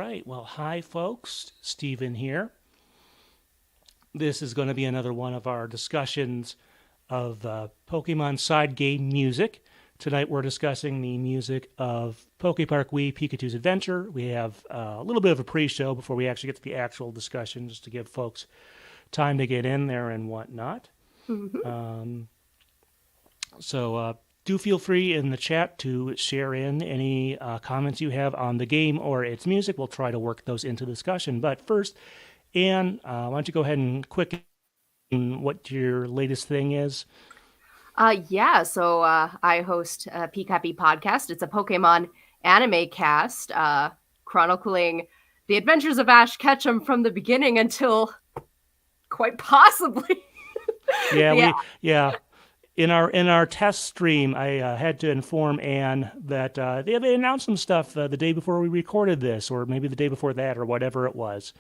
right. Well, hi, folks. Steven here. This is going to be another one of our discussions of Pokemon side game music. Tonight we're discussing the music of PokePark Wii Pikachu's Adventure. We have a little bit of a pre-show before we actually get to the actual discussion, just to give folks time to get in there and whatnot. So do feel free in the chat to share in any comments you have on the game or its music. We'll try to work those into discussion. But first, Anne, why don't you go ahead and quick what your latest thing is? So I host Pikapi Podcast. It's a Pokemon anime cast chronicling the adventures of Ash Ketchum from the beginning until quite possibly. Yeah. In our test stream, I had to inform Anne that they announced some stuff the day before we recorded this, or maybe the day before that, or whatever it was.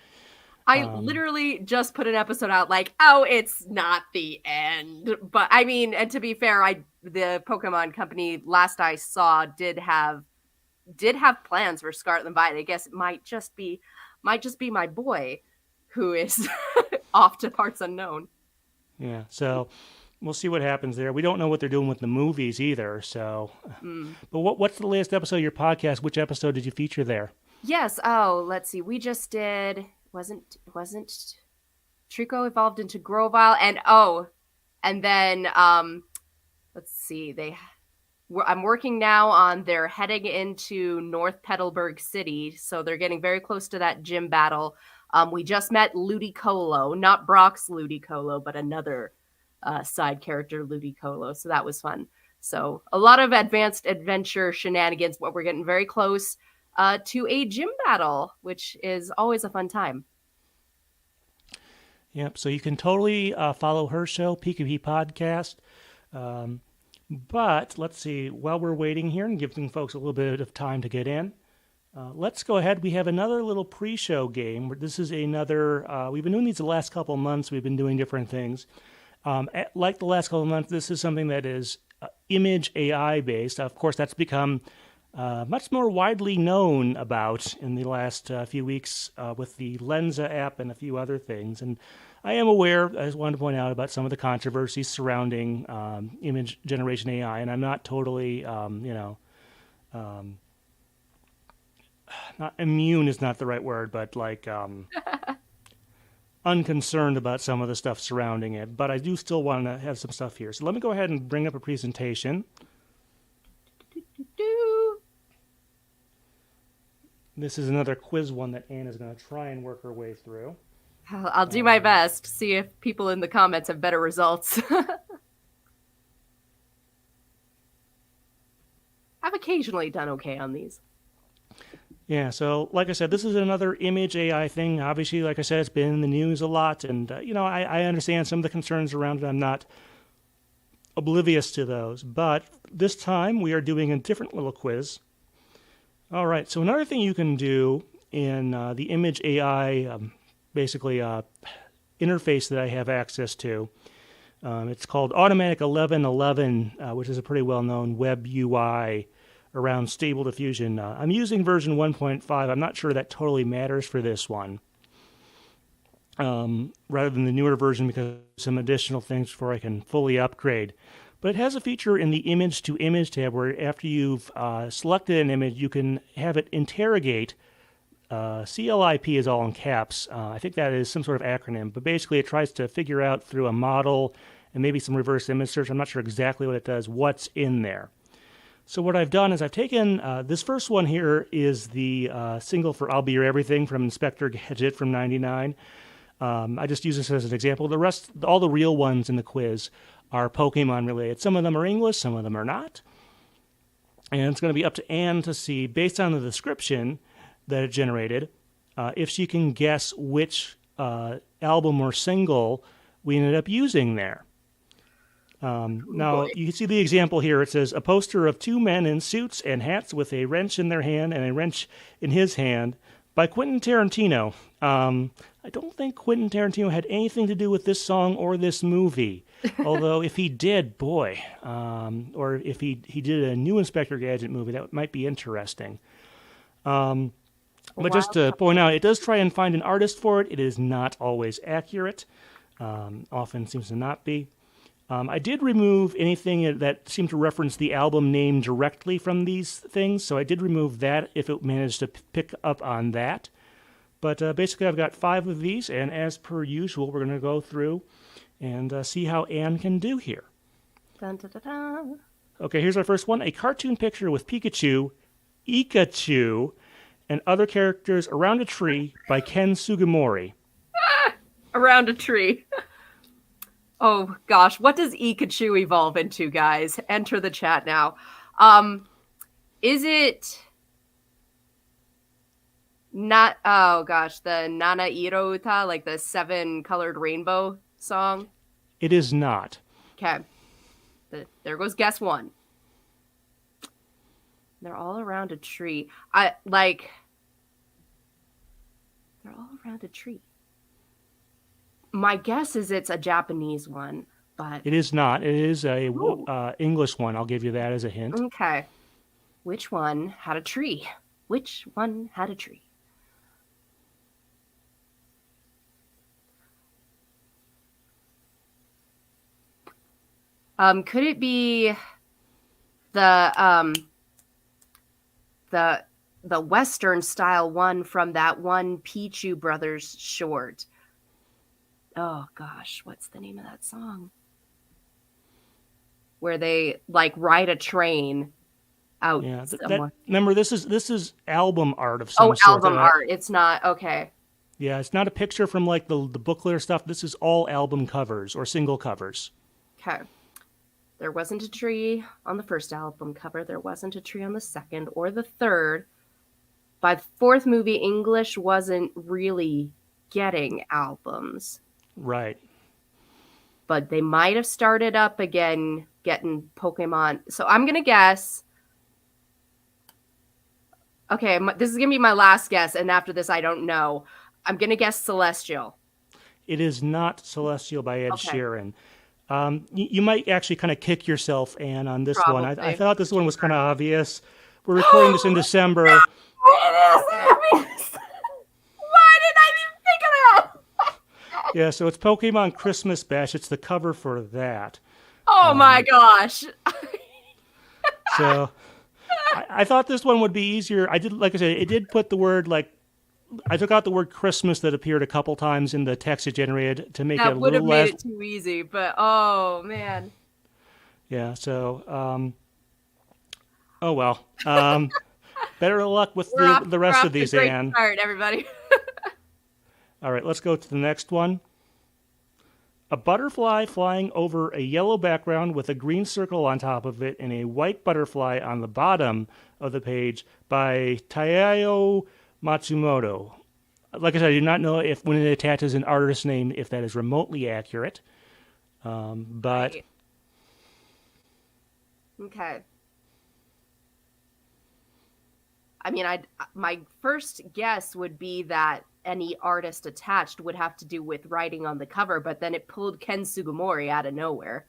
I literally just put an episode out like, oh, it's not the end. But I mean, and to be fair, the Pokemon company last I saw did have plans for Scarlet and Violet. I guess it might just be my boy who is off to parts unknown. Yeah, so we'll see what happens there. We don't know what they're doing with the movies either. So, But what's the latest episode of your podcast? Which episode did you feature there? Yes. Oh, let's see. We just did. Wasn't Trico evolved into Grovyle, and then let's see. I'm working now on they're heading into North Petalburg City, so they're getting very close to that gym battle. We just met Ludicolo, not Brock's Ludicolo, but another side character, Ludicolo. So that was fun. So a lot of advanced adventure shenanigans, but we're getting very close to a gym battle, which is always a fun time. Yep, so you can totally follow her show, Pikapi Podcast. But let's see, while we're waiting here and giving folks a little bit of time to get in, let's go ahead. We have another little pre-show game. This is another, we've been doing these the last couple of months. We've been doing different things. Like the last couple of months, this is something that is image AI based. Of course, that's become much more widely known about in the last few weeks with the Lensa app and a few other things. And I am aware, I just wanted to point out about some of the controversies surrounding image generation AI, and I'm not totally, not immune is not the right word, but like unconcerned about some of the stuff surrounding it. But I do still want to have some stuff here. So let me go ahead and bring up a presentation. This is another quiz one that Anne is going to try and work her way through. I'll do my best. See if people in the comments have better results. I've occasionally done okay on these. Yeah, so like I said, this is another image AI thing. Obviously, like I said, it's been in the news a lot. And, I understand some of the concerns around it. I'm not oblivious to those. But this time we are doing a different little quiz. All right, so another thing you can do in the image AI, interface that I have access to, it's called Automatic 1111, which is a pretty well-known web UI around Stable Diffusion. I'm using version 1.5. I'm not sure that totally matters for this one, rather than the newer version because some additional things before I can fully upgrade. But it has a feature in the Image to Image tab where after you've selected an image, you can have it interrogate. CLIP is all in caps. I think that is some sort of acronym. But basically, it tries to figure out through a model and maybe some reverse image search. I'm not sure exactly what it does, what's in there. So what I've done is I've taken this first one here is the single for I'll Be Your Everything from Inspector Gadget from '99. I just use this as an example. The rest, all the real ones in the quiz are Pokemon related. Some of them are English, some of them are not. And it's going to be up to Anne to see, based on the description that it generated, if she can guess which album or single we ended up using there. Now, you can see the example here. It says, a poster of two men in suits and hats with a wrench in their hand and a wrench in his hand by Quentin Tarantino. I don't think Quentin Tarantino had anything to do with this song or this movie. Although if he did, boy, or if he did a new Inspector Gadget movie, that might be interesting. But just to point out, it does try and find an artist for it. It is not always accurate. Often seems to not be. I did remove anything that seemed to reference the album name directly from these things, so I did remove that if it managed to pick up on that. But basically, I've got 5 of these, and as per usual, we're going to go through and see how Anne can do here. Dun, dun, dun, dun. Okay, here's our first one. A cartoon picture with Pikachu, Ikachu, and other characters around a tree by Ken Sugimori. Around a tree. Oh, gosh. What does Pikachu evolve into, guys? Enter the chat now. Is it not... Oh, gosh. The Nana Iro Uta, like the 7-colored rainbow song? It is not. Okay. There goes guess 1. They're all around a tree. They're all around a tree. My guess is it's a Japanese one, but... It is not. It is a English one. I'll give you that as a hint. Okay. Which one had a tree? Which one had a tree? Could it be the Western style one from that one Pichu Brothers short? Oh gosh, what's the name of that song? Where they like ride a train out. Yeah, remember this is album art of some sort. Oh, album art. It's not okay. Yeah, it's not a picture from like the booklet or stuff. This is all album covers or single covers. Okay. There wasn't a tree on the first album cover. There wasn't a tree on the second or the third. By the 4th movie, English wasn't really getting albums. Right. But they might have started up again getting Pokemon. So I'm going to guess. Okay, this is going to be my last guess. And after this, I don't know. I'm going to guess Celestial. It is not Celestial by Ed Sheeran. You might actually kind of kick yourself, Anne, on this one. I thought this one was kind of obvious. We're recording this in December. It is obvious. Why did I even think of that? Yeah, so it's Pokemon Christmas Bash. It's the cover for that. Oh my gosh. So I thought this one would be easier. Like I said, it did put the word I took out the word Christmas that appeared a couple times in the text it generated to make it a little less. That would have made it too easy, but oh man. Yeah, so oh well. Better luck with the rest of these, Anne. All right, everybody. All right, let's go to the next one. A butterfly flying over a yellow background with a green circle on top of it and a white butterfly on the bottom of the page by Taiyo Matsumoto. Like I said, I do not know if when it attaches an artist name, if that is remotely accurate. But right. Okay. I mean, my first guess would be that any artist attached would have to do with writing on the cover, but then it pulled Ken Sugimori out of nowhere.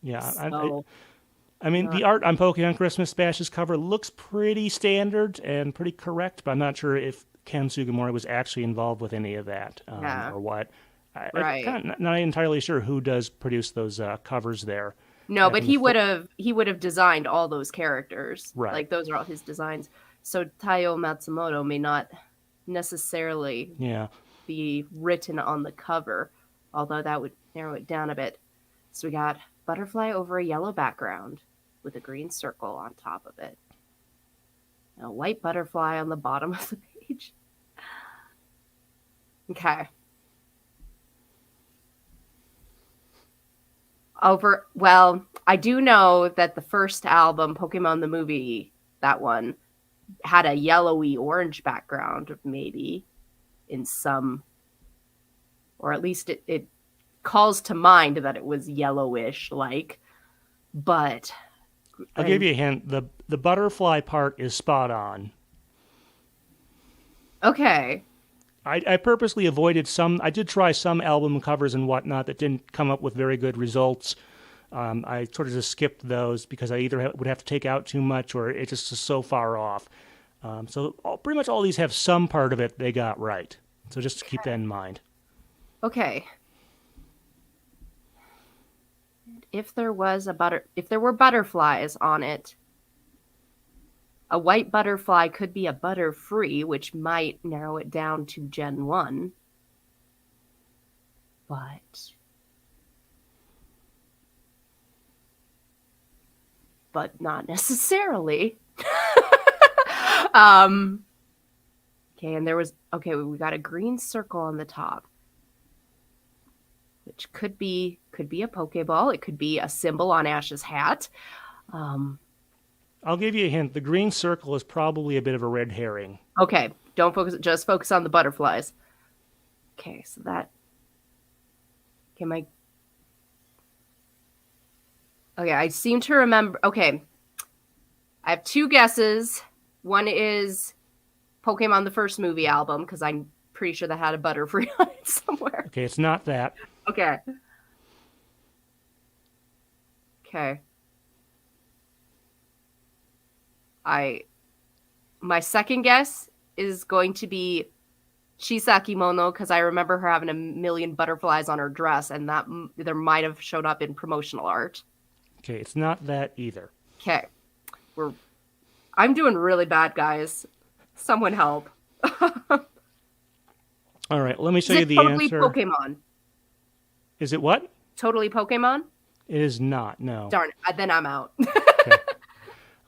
Yeah, so, I mean, the art on Pokemon Christmas Bash's cover looks pretty standard and pretty correct, but I'm not sure if Ken Sugimori was actually involved with any of that or what. I'm not entirely sure who does produce those covers there. No, but he would have designed all those characters. Right. Like those are all his designs. So Taiyo Matsumoto may not necessarily be written on the cover, although that would narrow it down a bit. So we got butterfly over a yellow background with a green circle on top of it. And a white butterfly on the bottom of the page. Okay. I do know that the first album, Pokemon the Movie, that one, had a yellowy orange background, maybe, in some, or at least it calls to mind that it was yellowish, but I'll give you a hint. The butterfly part is spot on. Okay. I purposely avoided I did try some album covers and whatnot that didn't come up with very good results. I sort of just skipped those because I either would have to take out too much or it just is so far off. Pretty much all these have some part of it they got right. So just keep that in mind. Okay. If there were butterflies on it, a white butterfly could be a Butterfree, which might narrow it down to Gen 1. But not necessarily. Okay, and we got a green circle on the top, which could be a Pokeball. It could be a symbol on Ash's hat. I'll give you a hint. The green circle is probably a bit of a red herring. Okay, just focus on the butterflies. Okay, so that. Okay, I seem to remember. Okay, I have two guesses. One is Pokemon the first movie album, because I'm pretty sure that had a Butterfree on it somewhere. Okay, it's not that. Okay. My second guess is going to be Chisakimono, because I remember her having a million butterflies on her dress, and that there might have showed up in promotional art. Okay, it's not that either. Okay. I'm doing really bad, guys. Someone help. All right, let me show you the totally answer. Pokemon? Is it what? Totally Pokemon? It is not, no. Darn it, then I'm out.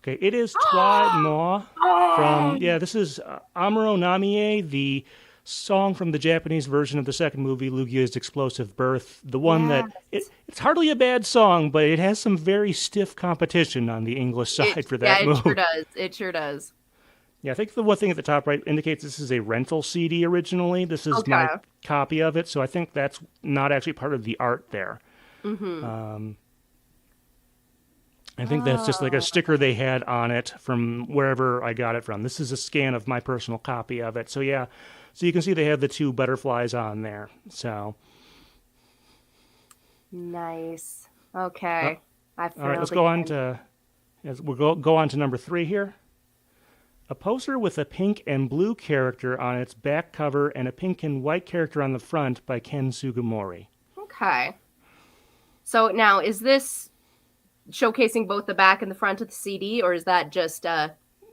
Okay, it is Toi Moi from, this is Amuro Namie, the song from the Japanese version of the second movie, Lugia's Explosive Birth. The one that, it's hardly a bad song, but it has some very stiff competition on the English side for that movie. It sure does. Yeah, I think the one thing at the top right indicates this is a rental CD originally. This is my copy of it, so I think that's not actually part of the art there. Mm-hmm. I think that's just like a sticker they had on it from wherever I got it from. This is a scan of my personal copy of it. So yeah, so you can see they have the two butterflies on there. So nice. Okay. All right, let's go on to we'll go on to number 3 here. A poster with a pink and blue character on its back cover and a pink and white character on the front by Ken Sugimori. Okay. So now, is this showcasing both the back and the front of the CD, or is that just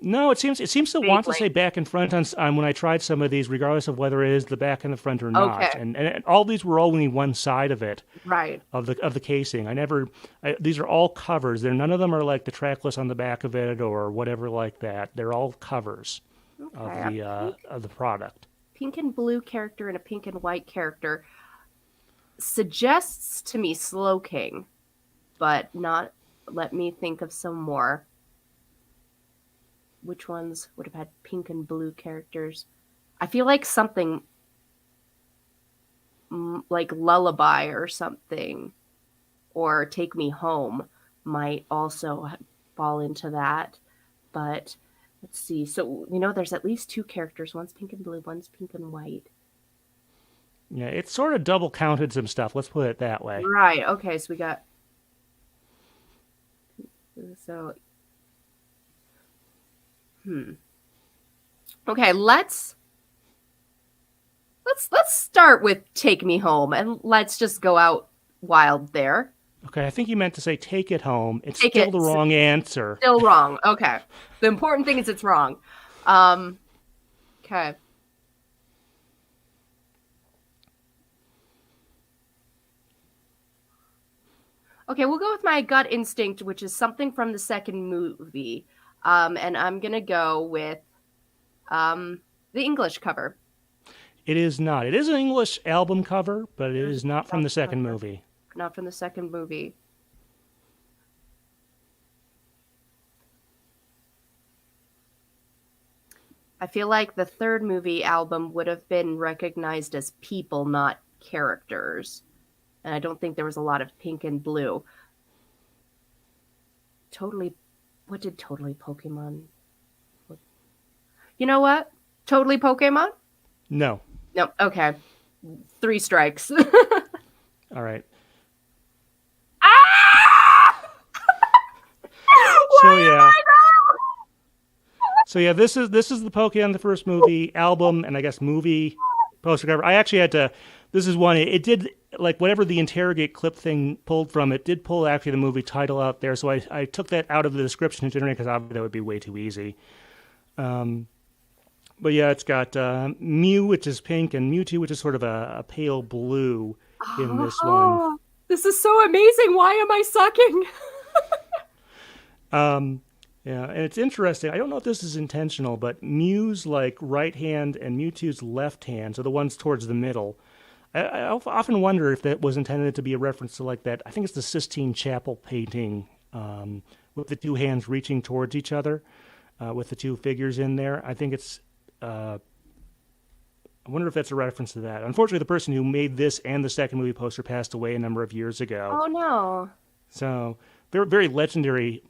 No, it seems to want to say back and front on when I tried some of these, regardless of whether it is the back and the front or not. Okay. And all these were only one side of it, right? Of the casing. These are all covers. None of them are like the track list on the back of it or whatever like that. They're all covers of the product. Pink and blue character and a pink and white character suggests to me Slowking, but not. Let me think of some more. Which ones would have had pink and blue characters? I feel like something like Lullaby or something, or Take Me Home might also fall into that. But let's see. So, there's at least 2 characters. One's pink and blue, one's pink and white. Yeah, it sort of double counted some stuff. Let's put it that way. Right. Okay, so we got... So... Okay, let's start with Take Me Home, and let's just go out wild there. Okay, I think you meant to say Take It Home. It's still the wrong answer. Still wrong. Okay. The important thing is it's wrong. Okay. Okay, we'll go with my gut instinct, which is something from the second movie. And I'm going to go with the English cover. It is not. It is an English album cover, but it is not from the second movie. Not from the second movie. I feel like the third movie album would have been recognized as people, not characters. And I don't think there was a lot of pink and blue. What did Totally Pokemon? You know what? Totally Pokemon? No. No. Okay. 3 strikes. All right. Ah! So yeah. So yeah, this is the Pokemon the first movie album, and I guess movie poster cover. I actually had to. This is one. It did like whatever the interrogate clip thing pulled from. It did pull actually the movie title out there, so I took that out of the description to generate because obviously that would be way too easy. But yeah, it's got Mew, which is pink, and Mewtwo, which is sort of a pale blue in this one. Oh, this is so amazing. Why am I sucking? Yeah, and it's interesting. I don't know if this is intentional, but Mew's like right hand and Mewtwo's left hand, so the ones towards the middle. I often wonder if that was intended to be a reference to like that. I think it's the Sistine Chapel painting with the two hands reaching towards each other, with the two figures in there. I think it's. I wonder if that's a reference to that. Unfortunately, the person who made this and the second movie poster passed away a number of years ago. Oh no! So very, very legendary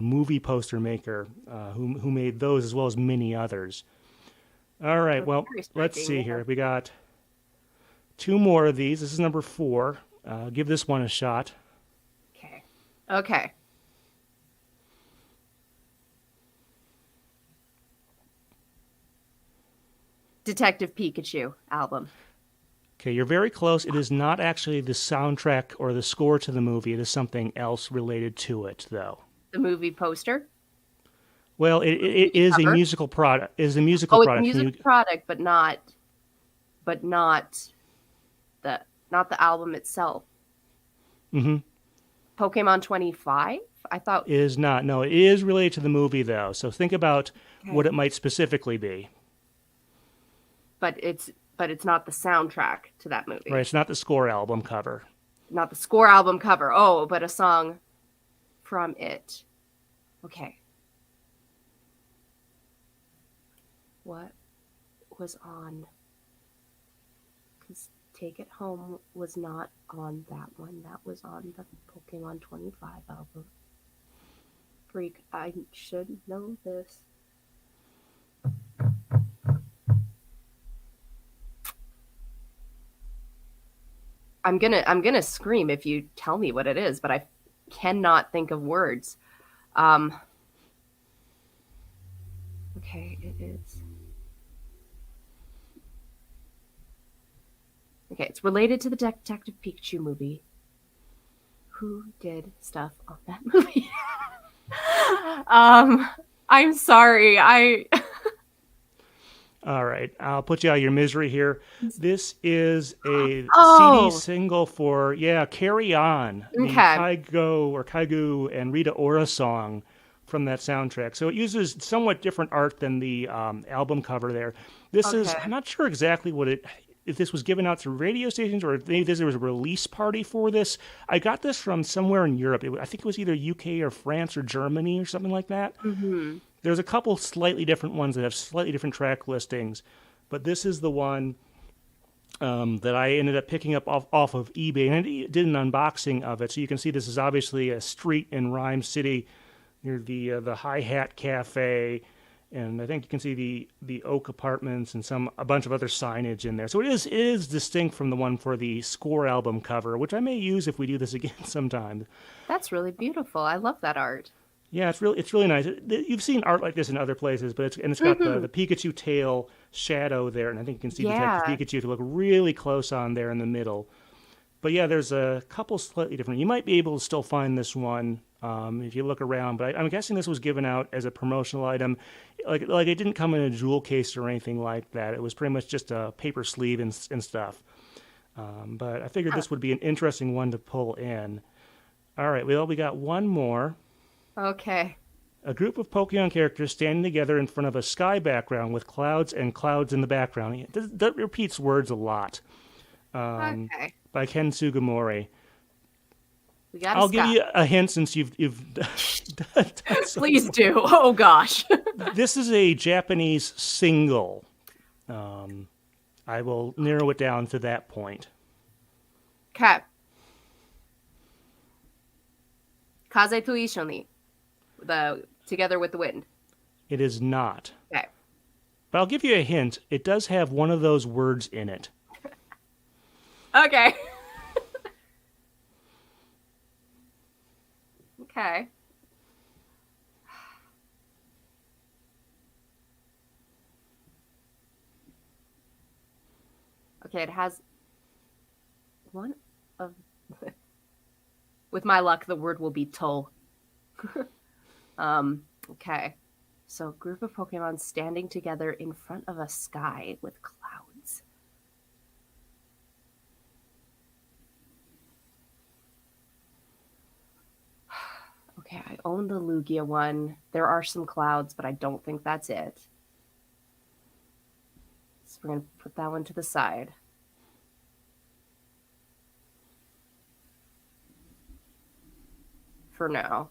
movie poster maker who made those as well as many others. All right, well, let's see here. We got two more of these. This is number 4. Give this one a shot. Okay. Okay. Detective Pikachu album. Okay, you're very close. It is not actually the soundtrack or the score to the movie. It is something else related to it, though. The movie poster. Well, it is a musical product. It is a musical product. It's a musical product, but not the album itself. Mm-hmm. Pokemon 25. I thought it is not. No, it is related to the movie, though. So think about what it might specifically be. But it's not the soundtrack to that movie. Right, it's not the score album cover. Not the score album cover. Oh, but a song from it. Okay. What was on? Because Take It Home was not on that one. That was on the Pokemon 25 album. Freak, I should know this. I'm gonna scream if you tell me what it is, but I cannot think of words. Okay, it is. Okay, it's related to the Detective Pikachu movie. Who did stuff on that movie? I'm sorry. All right, I'll put you out of your misery here. This is a CD single for "Carry On," the Kaigo and Rita Ora song from that soundtrack. So it uses somewhat different art than the album cover there. This is, I'm not sure exactly if this was given out to radio stations or if maybe there was a release party for this. I got this from somewhere in Europe. I think it was either UK or France or Germany or something like that. Mm-hmm. There's a couple slightly different ones that have slightly different track listings, but this is the one that I ended up picking up off of eBay, and I did an unboxing of it. So you can see this is obviously a street in Rhyme City near the Hi Hat Cafe, and I think you can see the Oak Apartments and a bunch of other signage in there. So it is distinct from the one for the score album cover, which I may use if we do this again sometime. That's really beautiful. I love that art. Yeah, it's really nice. You've seen art like this in other places, but it's got the Pikachu tail shadow there, and I think you can see Detective Pikachu to look really close on there in the middle. But yeah, there's a couple slightly different. You might be able to still find this one if you look around, but I'm guessing this was given out as a promotional item. Like it didn't come in a jewel case or anything like that. It was pretty much just a paper sleeve and stuff. But I figured this would be an interesting one to pull in. All right, well, we got one more. Okay. A group of Pokemon characters standing together in front of a sky background with clouds and clouds in the background. That repeats words a lot. Okay. By Ken Sugimori. I'll give you a hint since you've done so. Please do. Oh gosh. This is a Japanese single. I will narrow it down to that point. Okay. Kaze to Ishoni. Together with the Wind. It is not. Okay. But I'll give you a hint. It does have one of those words in it. Okay. Okay. Okay, it has one of... With my luck, the word will be Tull. Okay. So, group of Pokemon standing together in front of a sky with clouds. Okay, I own the Lugia one. There are some clouds, but I don't think that's it. So we're going to put that one to the side. For now.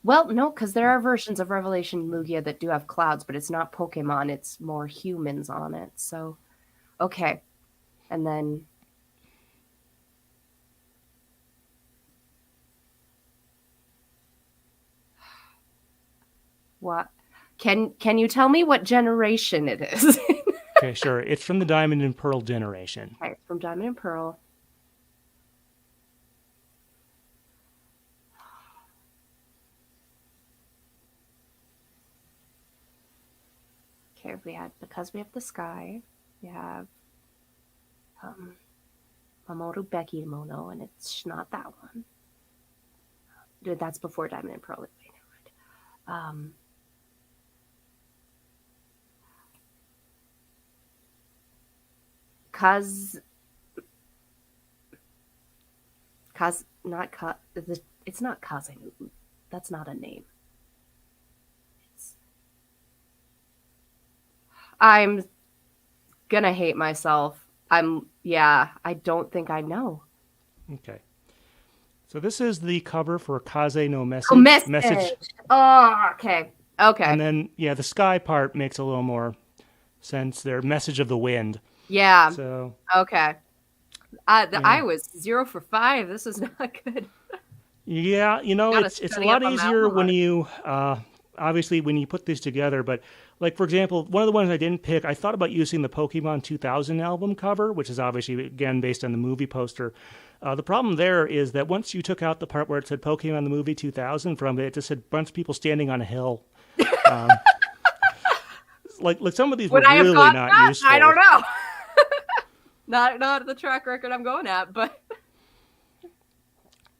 Well, no, because there are versions of Revelation Lugia that do have clouds, but it's not Pokemon. It's more humans on it. So, okay. And then... What? Can you tell me what generation it is? Okay, sure. It's from the Diamond and Pearl generation. Okay, from Diamond and Pearl. Okay, because we have the sky, we have Mamoru Bekemono, and it's not that one. That's before Diamond and Pearl. It's not Kaze. That's not a name. I'm gonna hate myself. I don't think I know. Okay. So this is the cover for Kaze no Message. Oh, message. Oh, okay. Okay. And then, yeah, the sky part makes a little more sense there. Message of the Wind. Yeah. So. Okay. I was 0 for 5. This is not good. Yeah, it's a lot easier when you, obviously, when you put these together. But, like, for example, one of the ones I didn't pick, I thought about using the Pokemon 2000 album cover, which is obviously, again, based on the movie poster. The problem there is that once you took out the part where it said Pokemon the Movie 2000 from it, it just said a bunch of people standing on a hill. Like some of these were really not useful. I don't know. Not the track record I'm going at, but...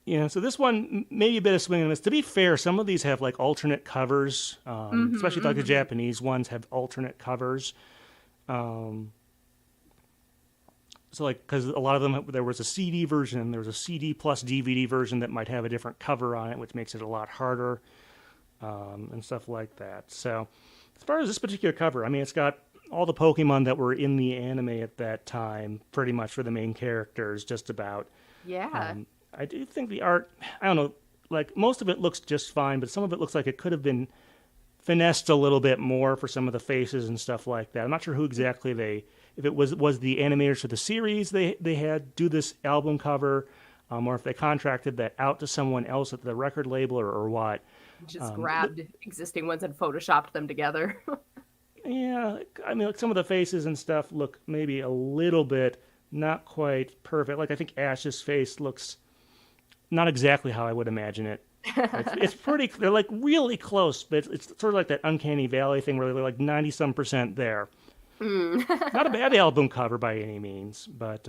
Yeah, so this one, maybe a bit of swing and a miss. To be fair, some of these have like alternate covers, especially like the Japanese ones have alternate covers. So like, because a lot of them, there was a CD version, there was a CD plus DVD version that might have a different cover on it, which makes it a lot harder, and stuff like that. So as far as this particular cover, I mean, it's got all the Pokemon that were in the anime at that time, pretty much for the main characters, just about. Yeah. I do think the art, I don't know, like most of it looks just fine, but some of it looks like it could have been finessed a little bit more for some of the faces and stuff like that. I'm not sure who exactly if it was the animators for the series they had do this album cover, or if they contracted that out to someone else at the record label or what. Just grabbed existing ones and photoshopped them together. Yeah, I mean, like some of the faces and stuff look maybe a little bit not quite perfect. Like I think Ash's face looks not exactly how I would imagine it. It's pretty, they're like really close, but it's sort of like that Uncanny Valley thing where they're like 90-some% there. Not a bad album cover by any means, but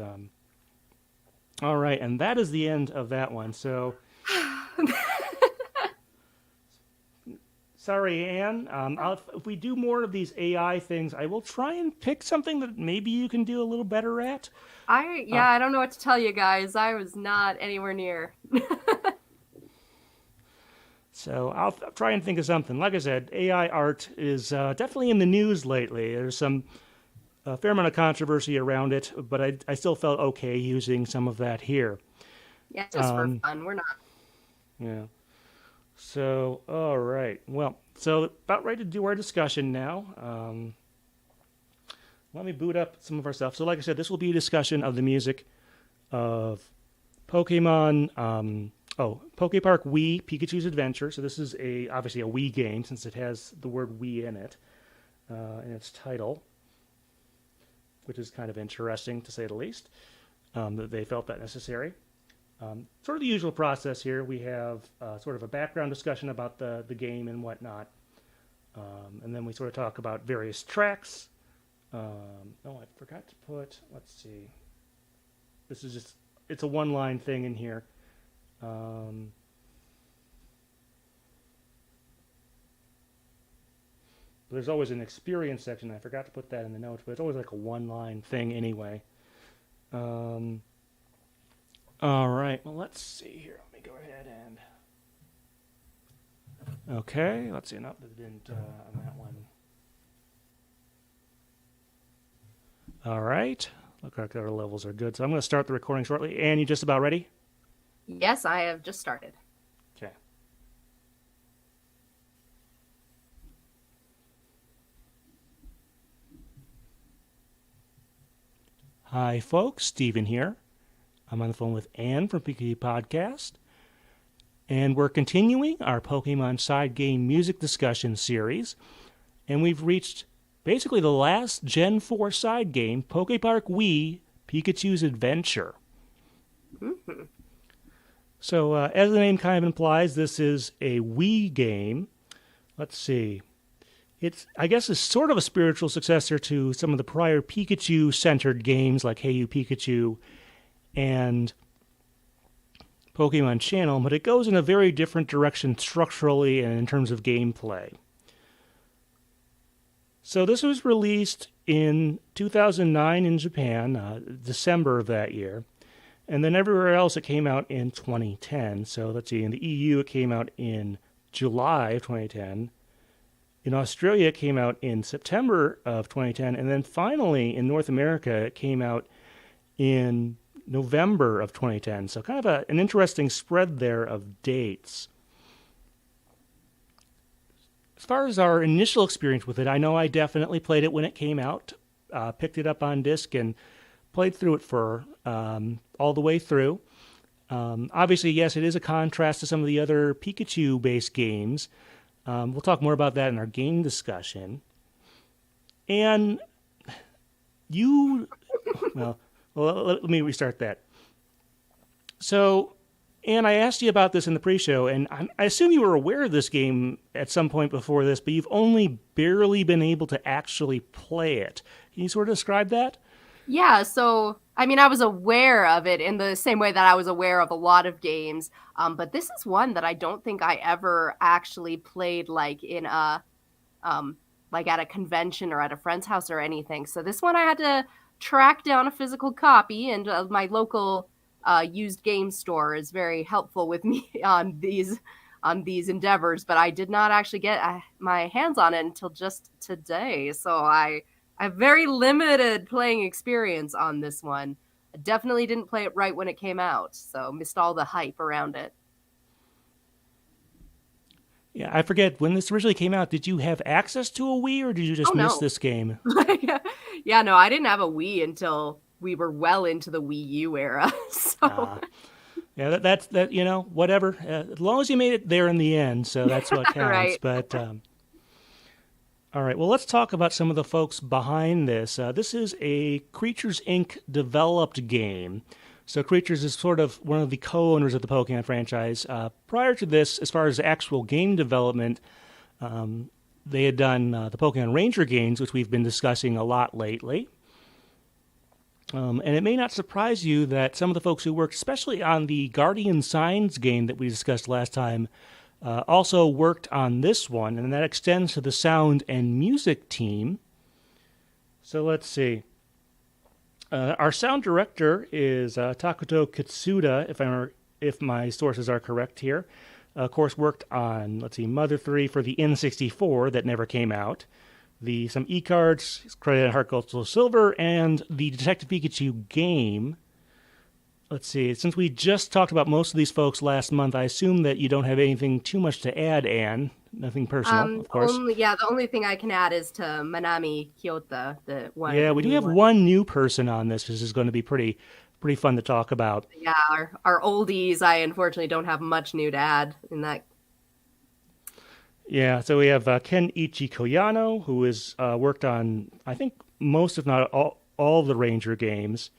all right, and that is the end of that one. So, sorry, Anne. If we do more of these AI things, I will try and pick something that maybe you can do a little better at. I don't know what to tell you guys. I was not anywhere near. So I'll try and think of something. Like I said, AI art is definitely in the news lately. There's a fair amount of controversy around it, but I still felt okay using some of that here. Yeah, just for fun. We're not. Yeah. So, all right. Well, so about ready to do our discussion now. Let me boot up some of our stuff. So like I said, this will be a discussion of the music of Pokemon, PokePark Wii, Pikachu's Adventure. So this is obviously a Wii game since it has the word Wii in it, in its title, which is kind of interesting to say the least, that they felt that necessary. Sort of the usual process here. We have sort of a background discussion about the game and whatnot. And then we sort of talk about various tracks, Oh, I forgot to put, let's see. This is just, it's a one-line thing in here. There's always an experience section. I forgot to put that in the notes, but it's always like a one-line thing anyway. All right, well, let's see here. Let me go ahead and... Okay, let's see. No, it didn't on that one. All right. Look like our levels are good. So I'm going to start the recording shortly. Anne, you just about ready? Yes, I have just started. Okay. Hi, folks. Steven here. I'm on the phone with Anne from Pikapi Podcast. And we're continuing our Pokemon side game music discussion series. And we've reached basically the last Gen 4 side game, PokePark Wii, Pikachu's Adventure. Mm-hmm. So, as the name kind of implies, this is a Wii game. Let's see. It's, I guess, is sort of a spiritual successor to some of the prior Pikachu-centered games like Hey You Pikachu and Pokemon Channel, but it goes in a very different direction structurally and in terms of gameplay. So this was released in 2009 in Japan, December of that year, and then everywhere else it came out in 2010. So let's see, in the EU it came out in July of 2010. In Australia it came out in September of 2010, and then finally in North America it came out in November of 2010. So kind of an interesting spread there of dates. As far as our initial experience with it, I know I definitely played it when it came out, picked it up on disc and played through it for all the way through. Obviously, yes, it is a contrast to some of the other Pikachu-based games. We'll talk more about that in our game discussion. And you... Well, let me restart that. So, Anne, I asked you about this in the pre-show, and I assume you were aware of this game at some point before this, but you've only barely been able to actually play it. Can you sort of describe that? Yeah, so, I mean, I was aware of it in the same way that I was aware of a lot of games, but this is one that I don't think I ever actually played, like, in a, like, at a convention or at a friend's house or anything. So this one I had to track down a physical copy, and my local used game store is very helpful with me on these endeavors, but I did not actually get my hands on it until just today. So I have very limited playing experience on this one. I definitely didn't play it right when it came out, so missed all the hype around it. Yeah, I forget, when this originally came out, did you have access to a Wii, or did you just miss this game? Yeah, no, I didn't have a Wii until we were well into the Wii U era. So yeah, that's you know, whatever. As long as you made it there in the end, so that's what counts. Right. But all right, well, let's talk about some of the folks behind this. This is a Creatures Inc. developed game. So Creatures is sort of one of the co-owners of the Pokemon franchise. Prior to this, as far as actual game development, they had done the Pokemon Ranger games, which we've been discussing a lot lately. And it may not surprise you that some of the folks who worked, especially on the Guardian Signs game that we discussed last time, also worked on this one, and that extends to the sound and music team. So let's see. Our sound director is Takuto Kitsuda, if my sources are correct here. Of course, worked on, let's see, Mother 3 for the N64 that never came out. Some e-cards, credited Heart Gold Soul Silver, and the Detective Pikachu game. Let's see, since we just talked about most of these folks last month, I assume that you don't have anything too much to add, Anne. Nothing personal, of course. The only thing I can add is to Manami Kyoto, the one. Yeah, we do have one new person on this. This is going to be pretty fun to talk about. Yeah, our oldies, I unfortunately don't have much new to add in that. Yeah, so we have Kenichi Koyano, who has worked on, I think, most, if not all the Ranger games.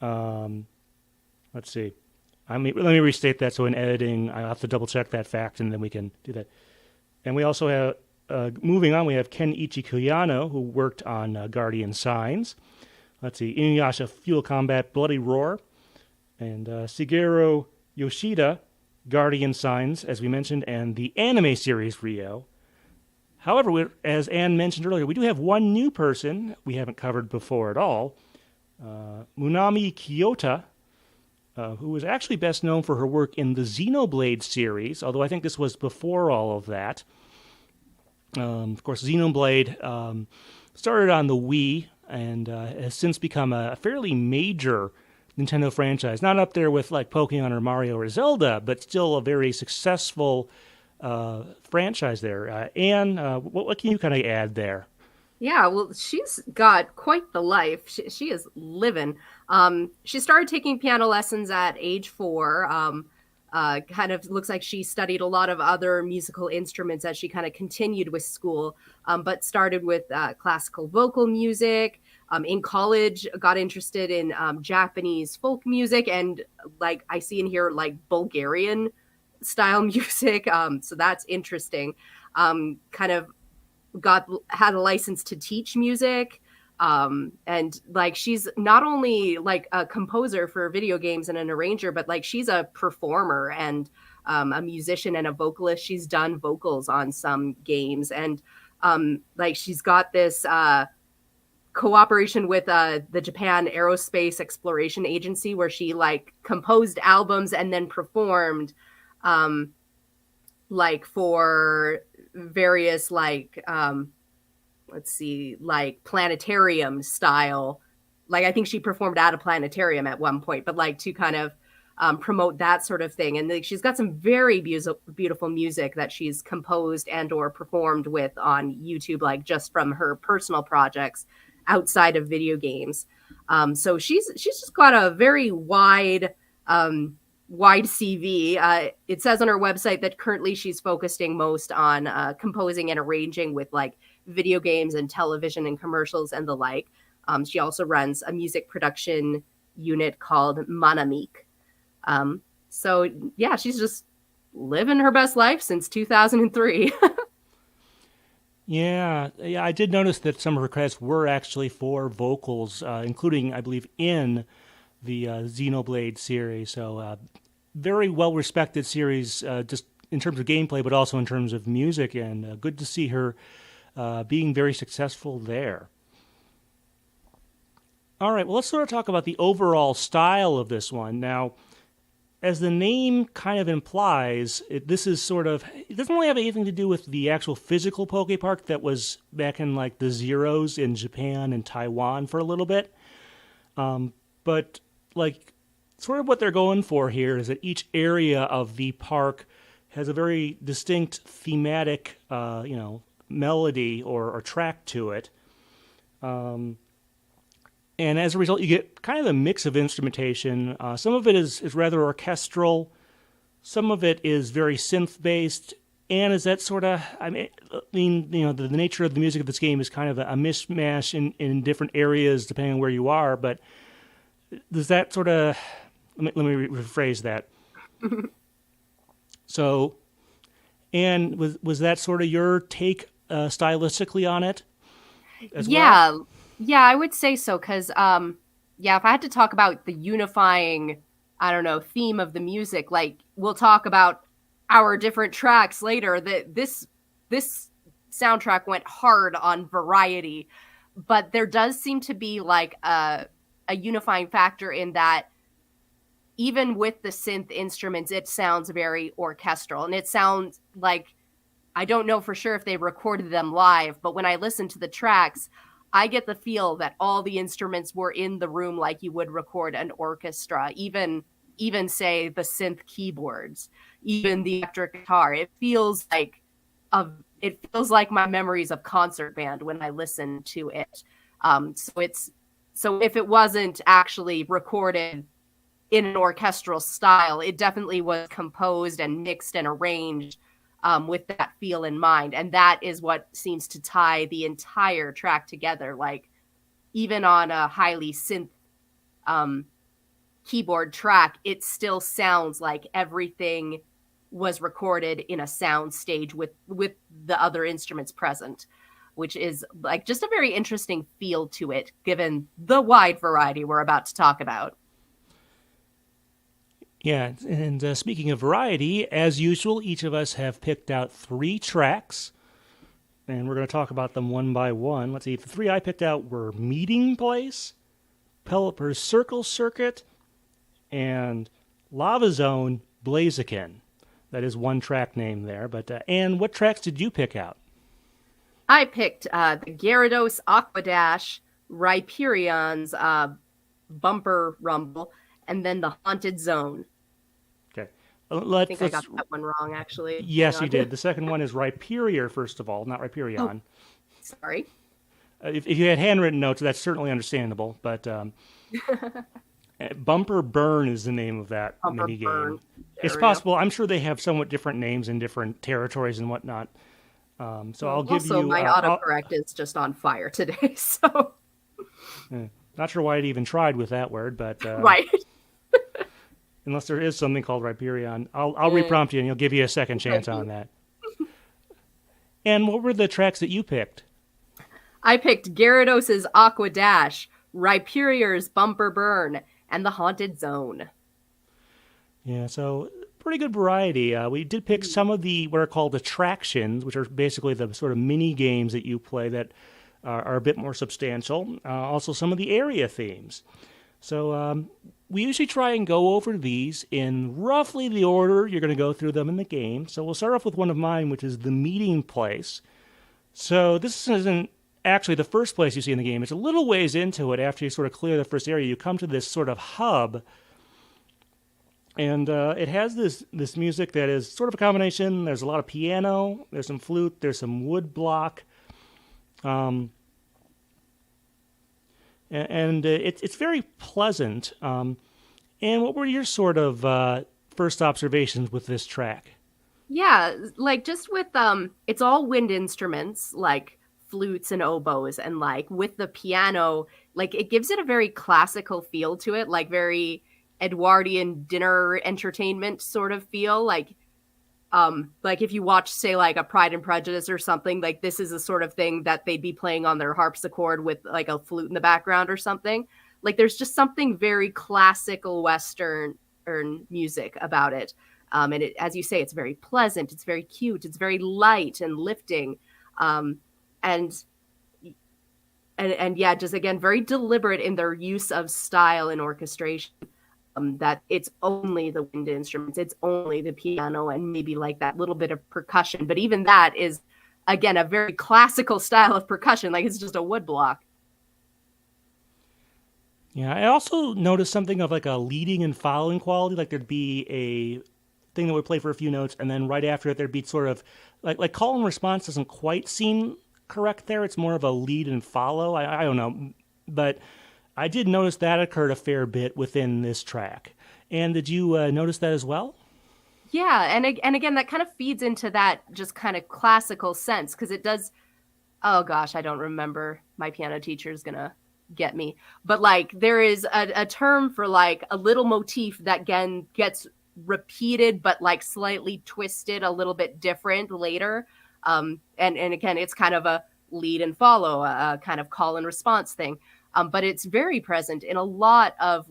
Let's see. Let me restate that, so in editing, I'll have to double-check that fact, and then we can do that. And we also have moving on, we have Ken Ichikuyano, who worked on Guardian Signs. Let's see, Inuyasha Fuel Combat Bloody Roar. And Shigeru Yoshida, Guardian Signs, as we mentioned, and the anime series Rio. However, as Anne mentioned earlier, we do have one new person we haven't covered before at all. Munami Kiyota, who was actually best known for her work in the Xenoblade series, although I think this was before all of that. Of course, Xenoblade started on the Wii and has since become a fairly major Nintendo franchise. Not up there with like Pokemon or Mario or Zelda, but still a very successful franchise there. Anne, what can you kind of add there? Yeah, well, she's got quite the life. She is living. She started taking piano lessons at age 4. Kind of looks like she studied a lot of other musical instruments as she kind of continued with school, but started with classical vocal music. In college, got interested in Japanese folk music and like I see in here like Bulgarian style music. So that's interesting. Kind of had a license to teach music. And like she's not only like a composer for video games and an arranger, but like she's a performer and a musician and a vocalist. She's done vocals on some games, and like she's got this cooperation with the Japan Aerospace Exploration Agency where she like composed albums and then performed like for various like let's see, like planetarium style. Like I think she performed at a planetarium at one point, but like to kind of promote that sort of thing. And like, she's got some very beautiful music that she's composed and or performed with on YouTube, like just from her personal projects outside of video games. So she's just got a very wide CV. It says on her website that currently she's focusing most on composing and arranging with like video games and television and commercials and the like. She also runs a music production unit called Manamik. So yeah, she's just living her best life since 2003. Yeah, I did notice that some of her credits were actually for vocals, including, I believe, in the Xenoblade series. So very well-respected series, just in terms of gameplay, but also in terms of music, and good to see her being very successful there. All right, well, let's sort of talk about the overall style of this one. Now, as the name kind of implies, this is sort of, it doesn't really have anything to do with the actual physical PokePark that was back in like the zeros in Japan and Taiwan for a little bit. But like sort of what they're going for here is that each area of the park has a very distinct thematic, melody or track to it. And as a result, you get kind of a mix of instrumentation. Some of it is rather orchestral. Some of it is very synth-based. And is that sort of, the nature of the music of this game is kind of a mishmash in different areas depending on where you are. But does that sort of, let me rephrase that. So, and was that sort of your take stylistically on it as well? Yeah, I would say so. Because, if I had to talk about the unifying, theme of the music, like we'll talk about our different tracks later, that this soundtrack went hard on variety, but there does seem to be like a unifying factor in that even with the synth instruments, it sounds very orchestral, and it sounds like, I don't know for sure if they recorded them live, but when I listen to the tracks, I get the feel that all the instruments were in the room like you would record an orchestra, even say the synth keyboards, even the electric guitar. It feels like my memories of concert band when I listen to it. So if it wasn't actually recorded in an orchestral style, it definitely was composed and mixed and arranged with that feel in mind. And that is what seems to tie the entire track together. Like even on a highly synth keyboard track, it still sounds like everything was recorded in a sound stage with the other instruments present, which is like just a very interesting feel to it, given the wide variety we're about to talk about. Yeah, and speaking of variety, as usual, each of us have picked out 3 tracks, and we're going to talk about them one by one. Let's see, the 3 I picked out were Meeting Place, Pelipper's Circle Circuit, and Lava Zone Blaziken. That is one track name there. But Anne, what tracks did you pick out? I picked the Gyarados Aquadash, Rhyperion's Bumper Rumble, and then the Haunted Zone. Okay. I think I got that one wrong, actually. Yes, you did. The second one is Rhyperior, first of all, not Rhyperion. Oh, sorry. If you had handwritten notes, that's certainly understandable. But Bumper Burn is the name of that mini game. It's possible. I'm sure they have somewhat different names in different territories and whatnot. So I'll give you. Also, my autocorrect is just on fire today. So. Not sure why it even tried with that word, but right. Unless there is something called Rhyperion, I'll reprompt you and he'll give you a second chance on that. And what were the tracks that you picked? I picked Gyarados' Aqua Dash, Rhyperior's Bumper Burn, and the Haunted Zone. Yeah, so pretty good variety. We did pick some of the what are called attractions, which are basically the sort of mini games that you play that are a bit more substantial. Also, some of the area themes. So we usually try and go over these in roughly the order you're going to go through them in the game. So we'll start off with one of mine, which is the Meeting Place. So this isn't actually the first place you see in the game. It's a little ways into it. After you sort of clear the first area, you come to this sort of hub. And it has this music that is sort of a combination. There's a lot of piano, there's some flute, there's some wood block. It's very pleasant. And what were your sort of first observations with this track? Yeah, like just with it's all wind instruments like flutes and oboes, and like with the piano, like it gives it a very classical feel to it, like very Edwardian dinner entertainment sort of feel. Like if you watch, say, like a Pride and Prejudice or something, like this is the sort of thing that they'd be playing on their harpsichord with like a flute in the background or something. Like there's just something very classical Western music about it. And it, as you say, it's very pleasant. It's very cute. It's very light and lifting. And yeah, just again, very deliberate in their use of style and orchestration. That it's only the wind instruments, it's only the piano, and maybe like that little bit of percussion. But even that is, again, a very classical style of percussion. Like it's just a wood block. Yeah, I also noticed something of like a leading and following quality. Like there'd be a thing that would play for a few notes, and then right after it, there'd be sort of like call and response doesn't quite seem correct there. It's more of a lead and follow. I don't know, but I did notice that occurred a fair bit within this track. And did you notice that as well? Yeah, and again, that kind of feeds into that just kind of classical sense, because it does. Oh gosh, I don't remember. My piano teacher is gonna get me, but like there is a term for like a little motif that again gets repeated, but like slightly twisted, a little bit different later. And again, it's kind of a lead and follow, a kind of call and response thing. But it's very present in a lot of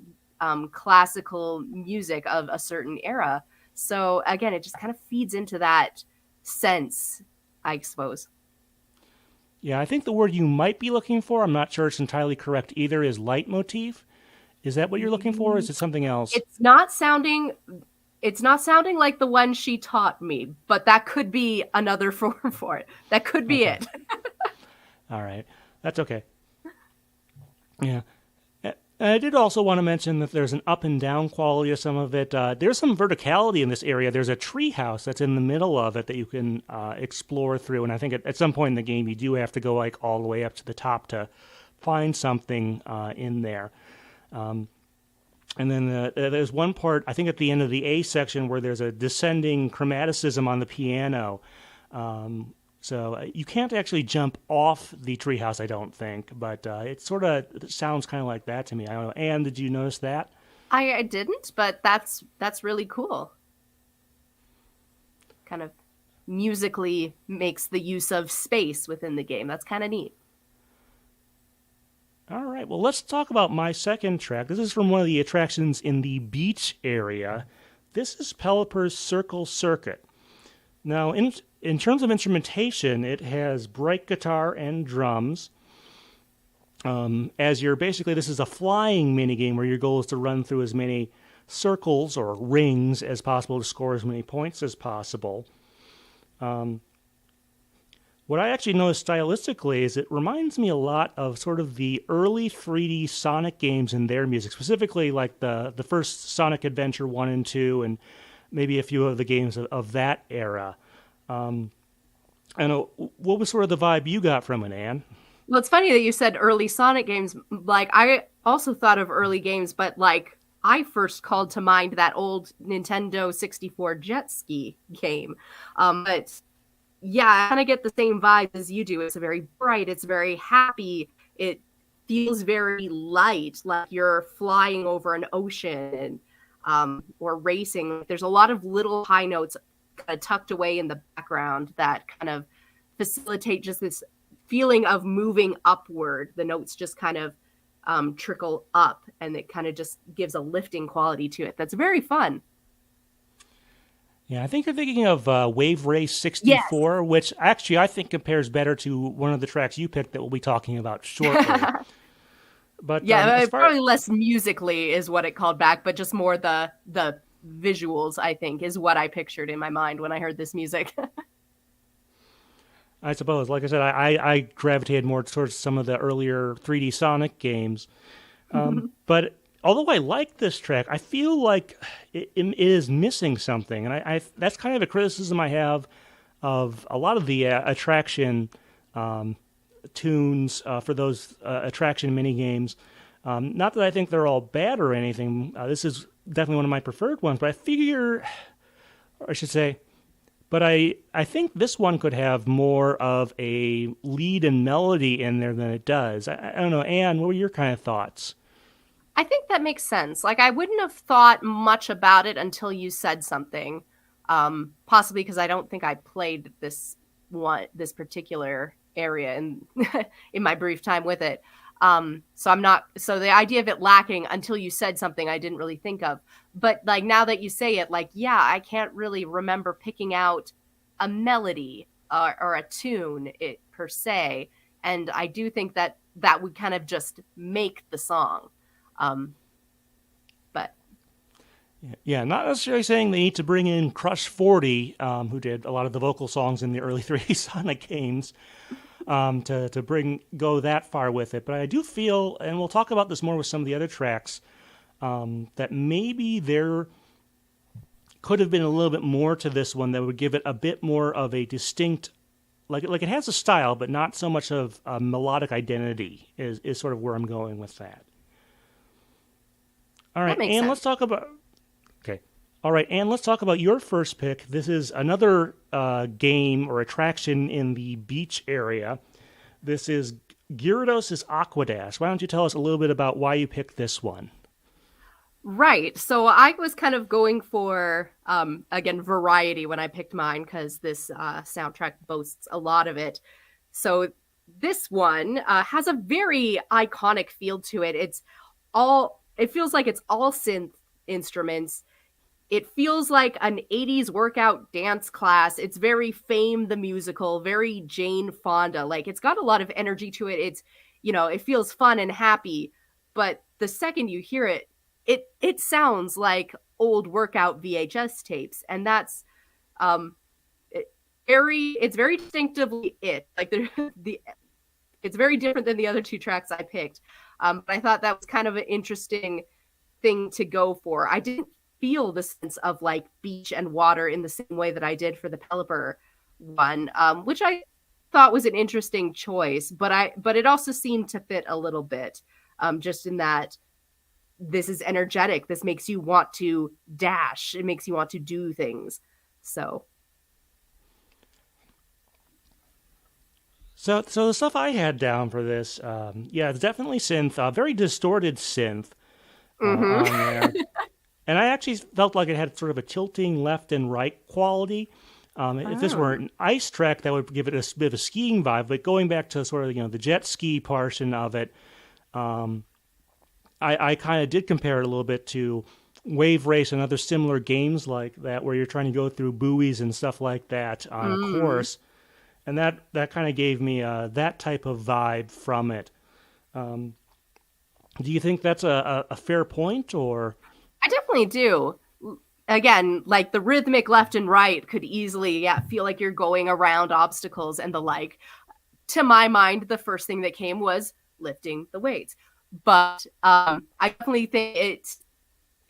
classical music of a certain era. So again, it just kind of feeds into that sense, I suppose. Yeah, I think the word you might be looking for, I'm not sure it's entirely correct either, is leitmotif. Is that what you're looking for, or is it something else? It's not sounding like the one she taught me, but that could be another form for it. That could be it. All right. That's okay. Yeah. I did also want to mention that there's an up and down quality of some of it. There's some verticality in this area. There's a tree house that's in the middle of it that you can explore through. And I think at some point in the game, you do have to go like all the way up to the top to find something in there. And then there's one part, I think at the end of the A section, where there's a descending chromaticism on the piano. So you can't actually jump off the treehouse, I don't think, but it sort of sounds kind of like that to me. I don't know. Anne, did you notice that? I didn't, but that's really cool. kind of musically makes the use of space within the game. That's kind of neat. All right, well, let's talk about my second track. This is from one of the attractions in the beach area. This is Pelipper's Circle Circuit. Now, in terms of instrumentation, it has bright guitar and drums. This is a flying minigame where your goal is to run through as many circles or rings as possible to score as many points as possible. What I actually noticed stylistically is it reminds me a lot of sort of the early 3D Sonic games and their music, specifically like the first Sonic Adventure 1 and 2, and maybe a few of the games of that era. I know, what was sort of the vibe you got from it, Anne? Well, it's funny that you said early Sonic games. Like, I also thought of early games, but like, I first called to mind that old Nintendo 64 jet ski game. But yeah, I kind of get the same vibe as you do. It's very bright. It's very happy. It feels very light, like you're flying over an ocean or racing. There's a lot of little high notes kind of tucked away in the background that kind of facilitate just this feeling of moving upward. The notes just kind of trickle up, and it kind of just gives a lifting quality to it. That's very fun. Yeah, I think you're thinking of Wave Race 64, yes, which actually I think compares better to one of the tracks you picked that we'll be talking about shortly. But yeah, probably less musically is what it called back, but just more the visuals, I think, is what I pictured in my mind when I heard this music. I suppose. Like I said, I gravitated more towards some of the earlier 3D Sonic games. But although I like this track, I feel like it is missing something. And I that's kind of a criticism I have of a lot of the attraction tunes for those attraction mini-games. Not that I think they're all bad or anything. This is definitely one of my preferred ones. But I figure, or I should say, but I think this one could have more of a lead and melody in there than it does. I don't know, Anne, what were your kind of thoughts? I think that makes sense. Like, I wouldn't have thought much about it until you said something. Possibly because I don't think I played this particular area in in my brief time with it. So the idea of it lacking until you said something I didn't really think of. But like, now that you say it, like, yeah, I can't really remember picking out a melody or a tune per se. And I do think that would kind of just make the song. But yeah, not necessarily saying they need to bring in Crush 40, who did a lot of the vocal songs in the early 3D Sonic games, to go that far with it. But I do feel, and we'll talk about this more with some of the other tracks, that maybe there could have been a little bit more to this one that would give it a bit more of a distinct, like it has a style, but not so much of a melodic identity is sort of where I'm going with that. All right, Anne, let's talk about... Okay. All right, Anne, let's talk about your first pick. This is another game or attraction in the beach area. This is Gyarados' Aqua Dash. Why don't you tell us a little bit about why you picked this one? Right. So I was kind of going for, again, variety when I picked mine, because this soundtrack boasts a lot of it. So this one has a very iconic feel to it. It feels like it's all synth instruments. It feels like an 80s workout dance class. It's very Fame the Musical, very Jane Fonda. Like, it's got a lot of energy to it. It's, it feels fun and happy. But the second you hear it, it sounds like old workout VHS tapes. And that's it's very distinctively it. Like, it's very different than the other two tracks I picked. But I thought that was kind of an interesting thing to go for. I didn't feel the sense of like beach and water in the same way that I did for the Pelipper one, which I thought was an interesting choice. But it also seemed to fit a little bit, just in that this is energetic. This makes you want to dash. It makes you want to do things. So the stuff I had down for this, it's definitely synth, very distorted synth on there. And I actually felt like it had sort of a tilting left and right quality. If this were an ice track, that would give it a bit of a skiing vibe. But going back to sort of the jet ski portion of it, I kind of did compare it a little bit to Wave Race and other similar games like that, where you're trying to go through buoys and stuff like that on a course, and that kind of gave me that type of vibe from it. Do you think that's a fair point, or? I definitely do. Again, like the rhythmic left and right could easily feel like you're going around obstacles and the like. To my mind, the first thing that came was lifting the weights. But I definitely think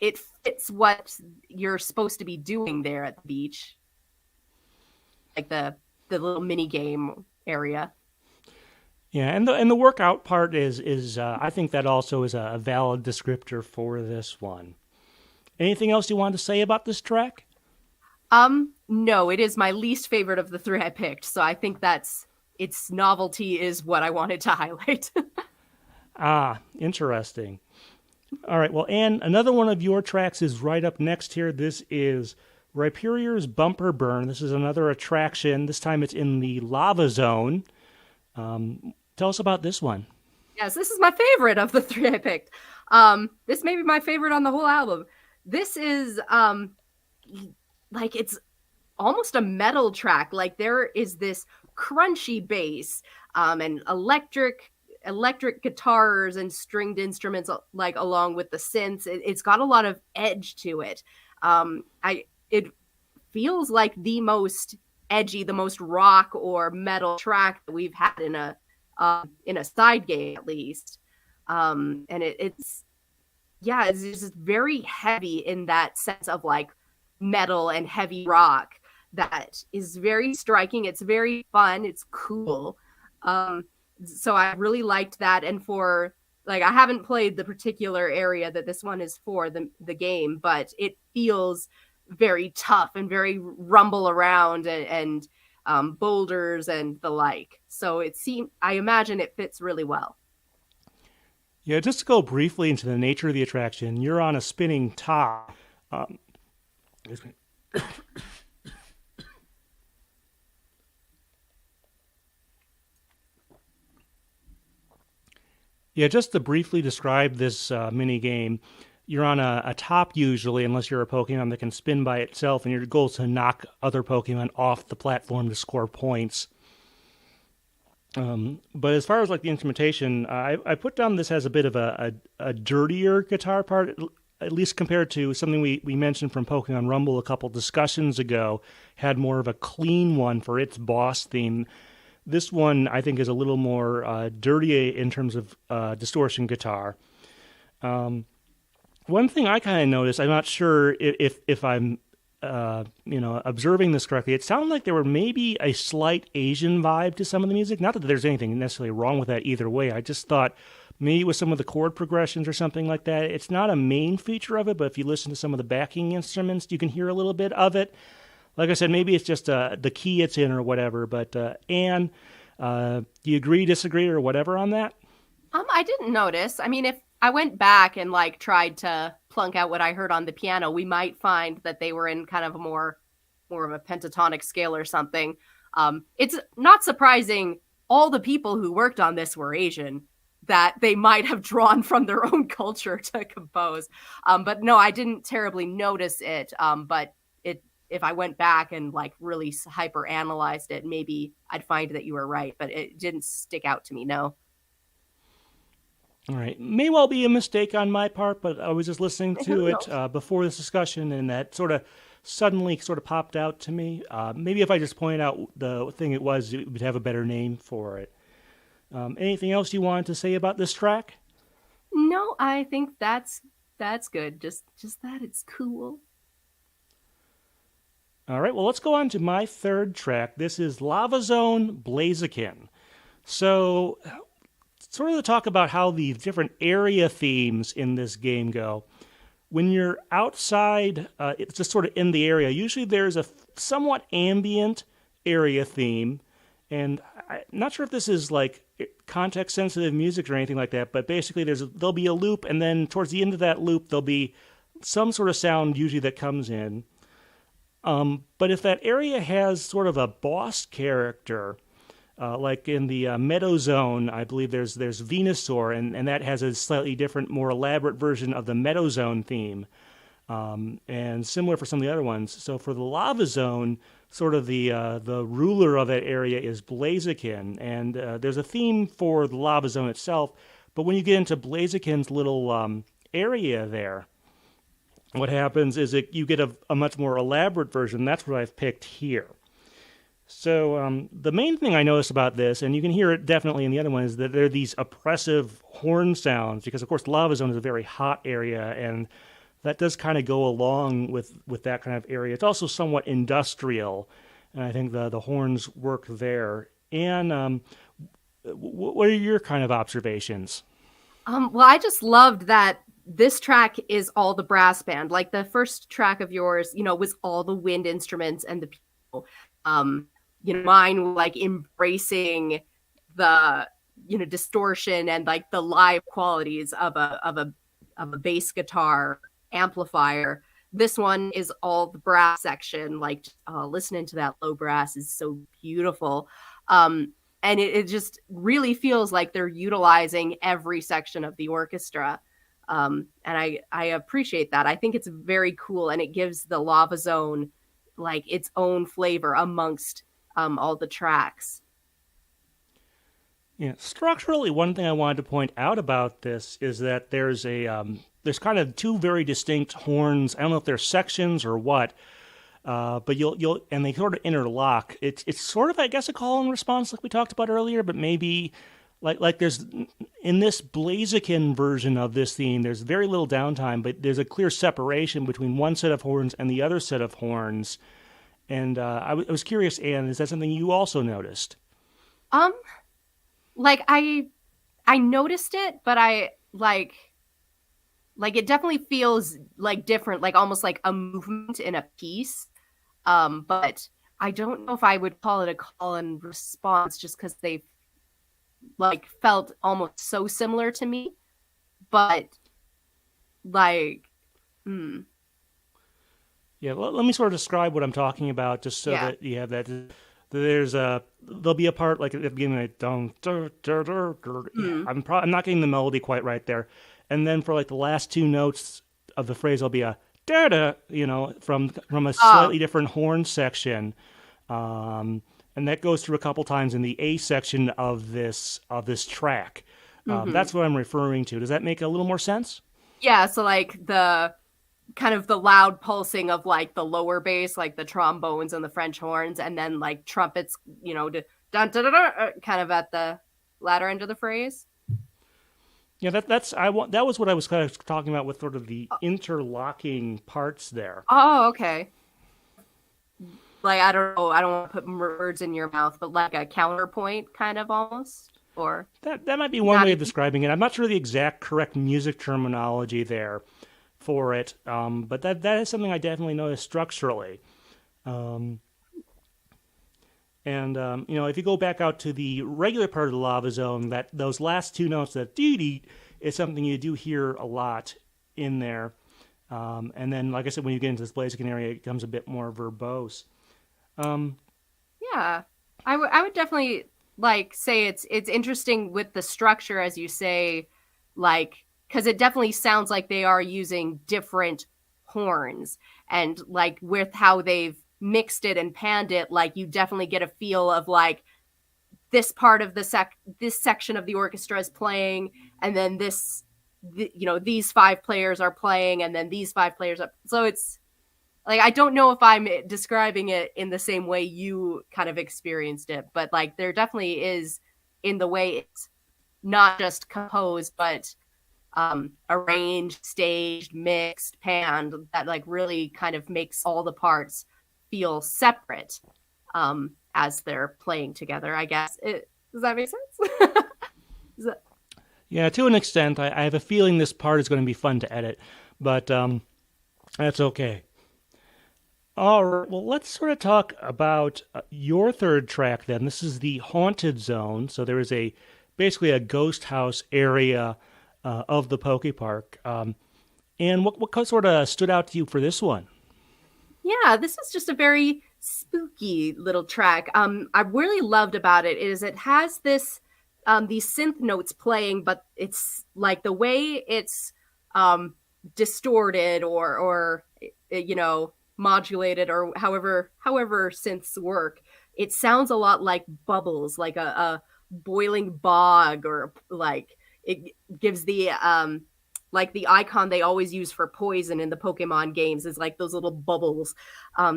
it fits what you're supposed to be doing there at the beach, like the little mini game area. Yeah, and the workout part is I think that also is a valid descriptor for this one. Anything else you want to say about this track? No, it is my least favorite of the three I picked, so I think its novelty is what I wanted to highlight. Interesting. All right, well, Anne, another one of your tracks is right up next here. This is Rhyperior's Bumper Burn. This is another attraction. This time it's in the Lava Zone. Tell us about this one. Yes, this is my favorite of the three I picked. This may be my favorite on the whole album. This is like it's almost a metal track. Like there is this crunchy bass and electric guitars and stringed instruments, like along with the synths. It's got a lot of edge to it. It feels like the most edgy, the most rock or metal track that we've had in a side game, at least. And it's just very heavy in that sense of like metal and heavy rock that is very striking. It's very fun. It's cool. So I really liked that. And for like, I haven't played the particular area that this one is for the game, but it feels very tough and very rumble around and boulders and the like. So I imagine it fits really well. Yeah, just to go briefly into the nature of the attraction, you're on a spinning top. Yeah, just to briefly describe this mini game, you're on a top usually, unless you're a Pokemon that can spin by itself, and your goal is to knock other Pokemon off the platform to score points. But as far as like the instrumentation, I put down this as a bit of a dirtier guitar part, at least compared to something we mentioned from Pokemon Rumble a couple discussions ago, had more of a clean one for its boss theme. This one, I think, is a little more dirty in terms of distortion guitar. One thing I kind of noticed, I'm not sure if I'm observing this correctly, it sounded like there were maybe a slight Asian vibe to some of the music. Not that there's anything necessarily wrong with that either way. I just thought maybe with some of the chord progressions or something like that. It's not a main feature of it, but if you listen to some of the backing instruments, you can hear a little bit of it. Like I said, maybe it's just the key it's in or whatever. But Anne, do you agree, disagree, or whatever on that? I didn't notice. I mean, if I went back and like tried to plunk out what I heard on the piano, we might find that they were in kind of a more of a pentatonic scale or something. It's not surprising all the people who worked on this were Asian, that they might have drawn from their own culture to compose. But no, I didn't terribly notice it. But if I went back and like really hyper analyzed it, maybe I'd find that you were right, but it didn't stick out to me. No. All right. May well be a mistake on my part, but I was just listening to it before this discussion, and that suddenly popped out to me. Maybe if I just pointed out the thing it was, it would have a better name for it. Anything else you wanted to say about this track? No, I think that's good. Just that it's cool. All right, well, let's go on to my third track. This is Lava Zone Blaziken. So, sort of to talk about how the different area themes in this game go. When you're outside, it's just sort of in the area. Usually there's a somewhat ambient area theme, and I'm not sure if this is like context-sensitive music or anything like that, but basically there'll be a loop, and then towards the end of that loop, there'll be some sort of sound usually that comes in. But if that area has sort of a boss character, like in the Meadow Zone, I believe there's Venusaur, and that has a slightly different, more elaborate version of the Meadow Zone theme, and similar for some of the other ones. So for the Lava Zone, sort of the ruler of that area is Blaziken, and there's a theme for the Lava Zone itself. But when you get into Blaziken's little area there, what happens is you get a much more elaborate version. That's what I've picked here. So the main thing I noticed about this, and you can hear it definitely in the other one, is that there are these oppressive horn sounds, because of course the Lava Zone is a very hot area, and that does kind of go along with that kind of area. It's also somewhat industrial, and I think the horns work there. And what are your kind of observations? Well, I just loved that this track is all the brass band. Like the first track of yours, was all the wind instruments and the people. Mine like embracing the distortion and like the live qualities of a bass guitar amplifier. This one is all the brass section. Like listening to that low brass is so beautiful. And it just really feels like they're utilizing every section of the orchestra. And I appreciate that. I think it's very cool, and it gives the Lava Zone like its own flavor amongst all the tracks. Yeah, structurally, one thing I wanted to point out about this is that there's kind of two very distinct horns. I don't know if they're sections or what, but and they sort of interlock. It's sort of, I guess, a call and response like we talked about earlier, but maybe like there's in this Blaziken version of this theme, there's very little downtime, but there's a clear separation between one set of horns and the other set of horns. And I was curious, Anne, is that something you also noticed? Like I noticed it, but I like it definitely feels like different, like almost like a movement in a piece. But I don't know if I would call it a call and response, just because they like felt almost so similar to me. But like, Yeah, let me sort of describe what I'm talking about, just so that you have that. There'll be a part like at the beginning, like dun, dur, dur, dur, dur. I'm not getting the melody quite right there, and then for like the last two notes of the phrase, there'll be a da da, from a slightly different horn section, and that goes through a couple times in the A section of this track. That's what I'm referring to. Does that make a little more sense? Yeah. So like the kind of the loud pulsing of like the lower bass, like the trombones and the French horns, and then like trumpets, to dun, dun, dun, dun, kind of at the latter end of the phrase. Yeah, that was what I was kind of talking about with sort of the interlocking parts there. Oh, okay. Like I don't know, I don't want to put words in your mouth, but like a counterpoint, kind of almost, or that might be one way of describing it. I'm not sure the exact correct music terminology there for it, but that is something I definitely noticed structurally. And if you go back out to the regular part of the Lava Zone, that those last two notes, that dee-dee, is something you do hear a lot in there. And then, like I said, when you get into this Blaziken area, it becomes a bit more verbose. Yeah, I would definitely like say it's interesting with the structure, as you say, like, because it definitely sounds like they are using different horns, and like with how they've mixed it and panned it, like you definitely get a feel of like this part of this section of the orchestra is playing, and then these five players are playing, and then these five players are. So it's like, I don't know if I'm describing it in the same way you kind of experienced it, but like there definitely is in the way it's not just composed, but arranged, staged, mixed, panned, that like really kind of makes all the parts feel separate as they're playing together, I guess. Does that make sense? Yeah, to an extent. I have a feeling this part is going to be fun to edit, but that's okay. All right, well, let's sort of talk about your third track then. This is the Haunted Zone. So there is basically a ghost house area of the PokePark. And what sort of stood out to you for this one? Yeah, this is just a very spooky little track. I really loved about it is it has this these synth notes playing, but it's like the way it's um distorted or you know, modulated or however synths work. It sounds a lot like bubbles, like a boiling bog, or like it gives the like the icon they always use for poison in the Pokemon games is like those little bubbles.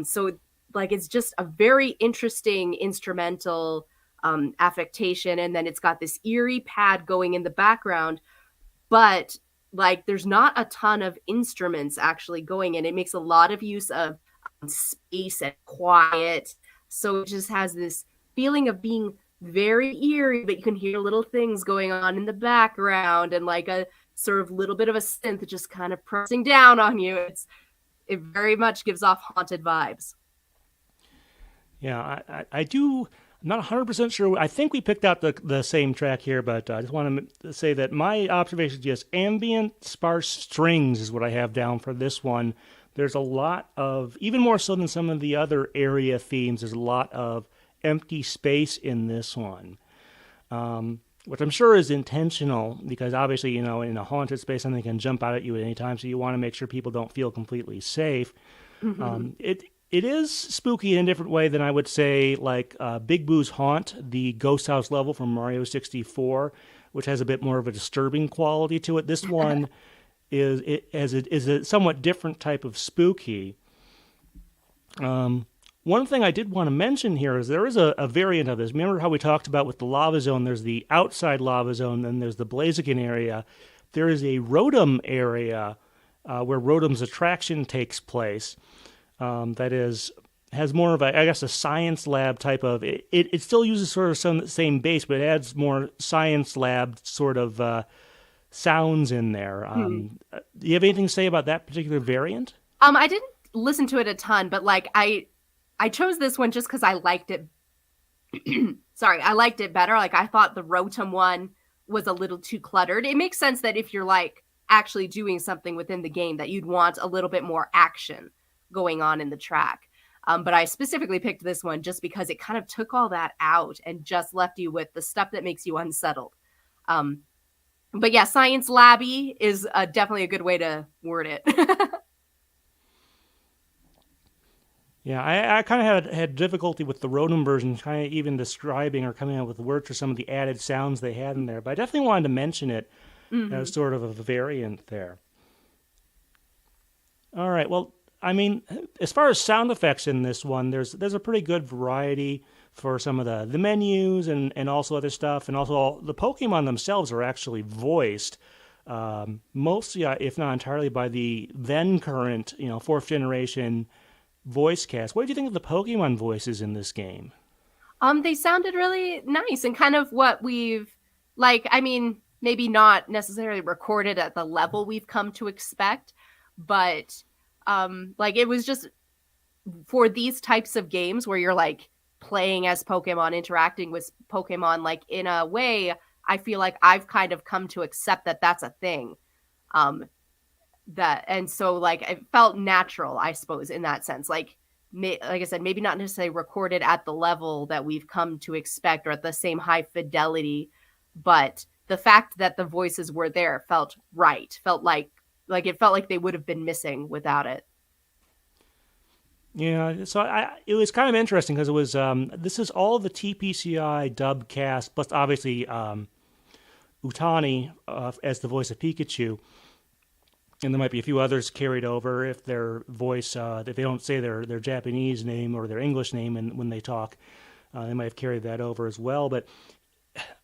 So like it's just a very interesting instrumental affectation, and then it's got this eerie pad going in the background, but like there's not a ton of instruments actually going in. It makes a lot of use of space and quiet, so it just has this feeling of being very eerie, but you can hear little things going on in the background and like a sort of little bit of a synth just kind of pressing down on you. It very much gives off haunted vibes. Yeah, I do. I'm not 100% sure. I think we picked out the same track here, but I just want to say that my observation is just ambient, sparse strings is what I have down for this one. There's a lot of, even more so than some of the other area themes, there's a lot of empty space in this one, which I'm sure is intentional because obviously, you know, in a haunted space, something can jump out at you at any time, so you want to make sure people don't feel completely safe. It is spooky in a different way than I would say, like Big Boo's Haunt, the ghost house level from Mario 64, which has a bit more of a disturbing quality to it. This one is a somewhat different type of spooky. One thing I did want to mention here is there is a variant of this. Remember how we talked about with the lava zone, there's the outside lava zone, then there's the Blaziken area. There is a Rotom area where Rotom's attraction takes place. That has more of a, I guess, a science lab type of. It still uses sort of some same base, but it adds more science lab sort of sounds in there. Do you have anything to say about that particular variant? I didn't listen to it a ton, but like I chose this one just because I liked it. Sorry, I liked it better. Like I thought the Rotom one was a little too cluttered. It makes sense that if you're like actually doing something within the game, that you'd want a little bit more action going on in the track. But I specifically picked this one just because it kind of took all that out and just left you with the stuff that makes you unsettled. But yeah, Science Labby is definitely a good way to word it. Yeah, I kind of had difficulty with the Rotom version, kind of even describing or coming up with words for some of the added sounds they had in there. But I definitely wanted to mention it as sort of a variant there. All right, well, I mean, as far as sound effects in this one, there's a pretty good variety for some of the menus and also other stuff. And also the Pokemon themselves are actually voiced, mostly, if not entirely, by the then current, you know, fourth generation voice cast. What did you think of the Pokemon voices in this game? They sounded really nice and kind of what we've like, I mean, maybe not necessarily recorded at the level we've come to expect, but like it was just for these types of games where you're like playing as Pokemon, interacting with Pokemon, like in a way, I feel like I've kind of come to accept that that's a thing. That and so like it felt natural, I suppose, in that sense. Like I said, maybe not necessarily recorded at the level that we've come to expect or at the same high fidelity, but the fact that the voices were there felt right. Felt like it felt like they would have been missing without it. Yeah, so it was kind of interesting because it was this is all the TPCI dub cast plus obviously Utani as the voice of Pikachu. And there might be a few others carried over if their voice, if they don't say their Japanese name or their English name when they talk, they might have carried that over as well. But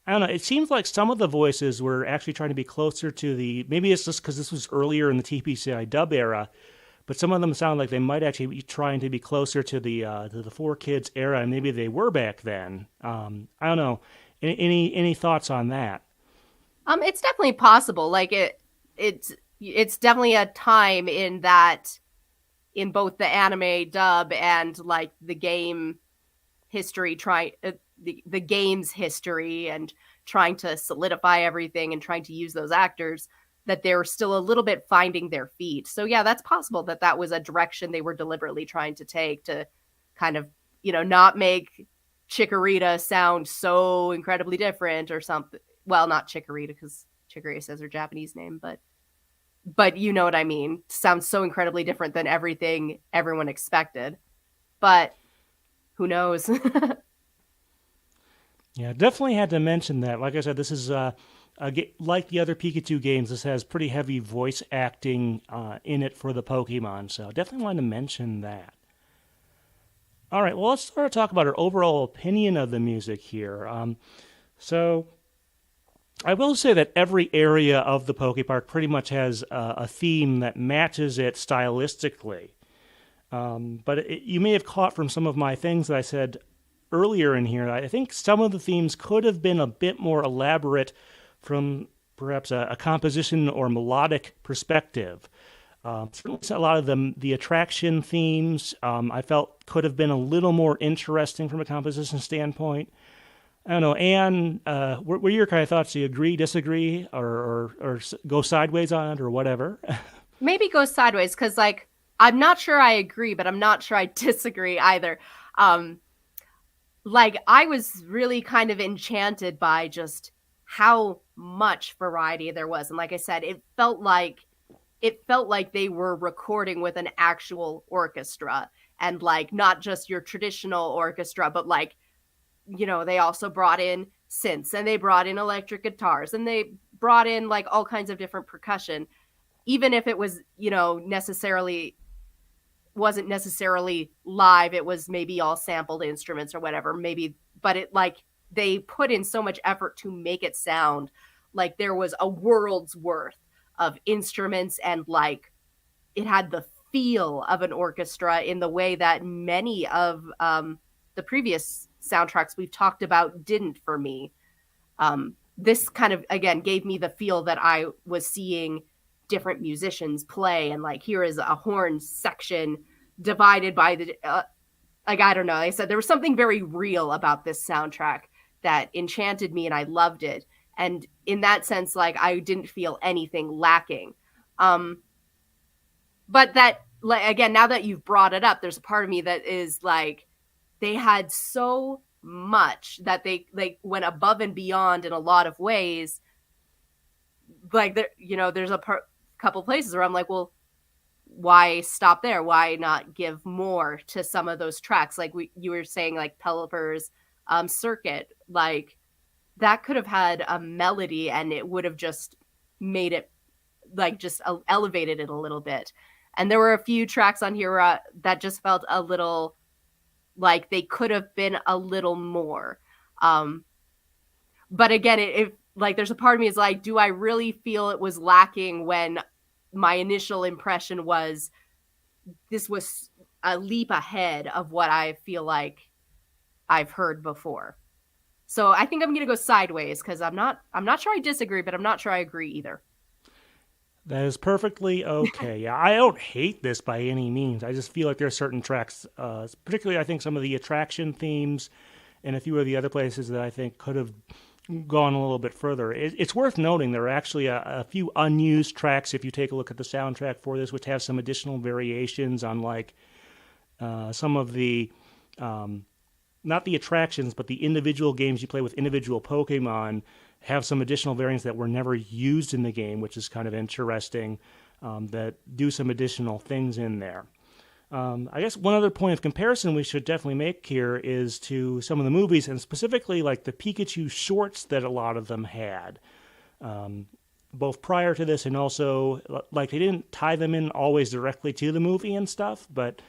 I don't know. It seems like some of the voices were actually trying to be closer to the. Maybe it's just because this was earlier in the TPCI dub era, but some of them sound like they might actually be trying to be closer to the 4Kids era, and maybe they were back then. I don't know. Any thoughts on that? It's definitely possible. Like it's definitely a time in that in both the anime dub and like the game history the game's history and trying to solidify everything and trying to use those actors that they're still a little bit finding their feet. So yeah, that's possible that that was a direction they were deliberately trying to take to kind of, not make Chikorita sound so incredibly different or something. Well, not Chikorita, because Chikorita says her Japanese name, but you know what I mean. Sounds so incredibly different than everything everyone expected. But who knows? Yeah, definitely had to mention that. Like I said, this is like the other Pikachu games. This has pretty heavy voice acting in it for the Pokemon, so definitely wanted to mention that. All right, well, let's sort of talk about our overall opinion of the music here. So, I will say that every area of the PokePark pretty much has a theme that matches it stylistically. But you may have caught from some of my things that I said earlier in here, I think some of the themes could have been a bit more elaborate from perhaps a composition or melodic perspective. Certainly a lot of the attraction themes I felt could have been a little more interesting from a composition standpoint. I don't know, Anne, what were your kind of thoughts? Do you agree, disagree, or go sideways on it or whatever? Maybe go sideways, because I'm not sure I agree, but I'm not sure I disagree either. I was really kind of enchanted by just how much variety there was. And like I said, it felt like they were recording with an actual orchestra, and not just your traditional orchestra, but they also brought in synths, and they brought in electric guitars, and they brought in all kinds of different percussion, even if it was, wasn't necessarily live. It was maybe all sampled instruments or whatever, maybe, but they put in so much effort to make it sound like there was a world's worth of instruments, and it had the feel of an orchestra in the way that many of the previous soundtracks we've talked about didn't for me. This kind of, again, gave me the feel that I was seeing different musicians play, and here is a horn section divided by the I don't know, I said there was something very real about this soundtrack that enchanted me, and I loved it. And in that sense, I didn't feel anything lacking. But that, again, now that you've brought it up, there's a part of me that is they had so much that they went above and beyond in a lot of ways. There's a couple places where I'm like, well, why stop there? Why not give more to some of those tracks? You were saying, Pelipper's Circuit, that could have had a melody, and it would have just made it just elevated it a little bit. And there were a few tracks on here that just felt a little like they could have been a little more. But again, there's a part of me is do I really feel it was lacking when my initial impression was this was a leap ahead of what I feel like I've heard before? So I think I'm going to go sideways, because I'm not sure I disagree, but I'm not sure I agree either. That is perfectly okay. Yeah, I don't hate this by any means. I just feel like there are certain tracks, particularly I think some of the attraction themes and a few of the other places that I think could have gone a little bit further. It's worth noting there are actually a few unused tracks, if you take a look at the soundtrack for this, which have some additional variations on some of the, not the attractions, but the individual games you play with individual Pokemon have some additional variants that were never used in the game, which is kind of interesting, that do some additional things in there. I guess one other point of comparison we should definitely make here is to some of the movies, and specifically the Pikachu shorts that a lot of them had, both prior to this and also, they didn't tie them in always directly to the movie and stuff, but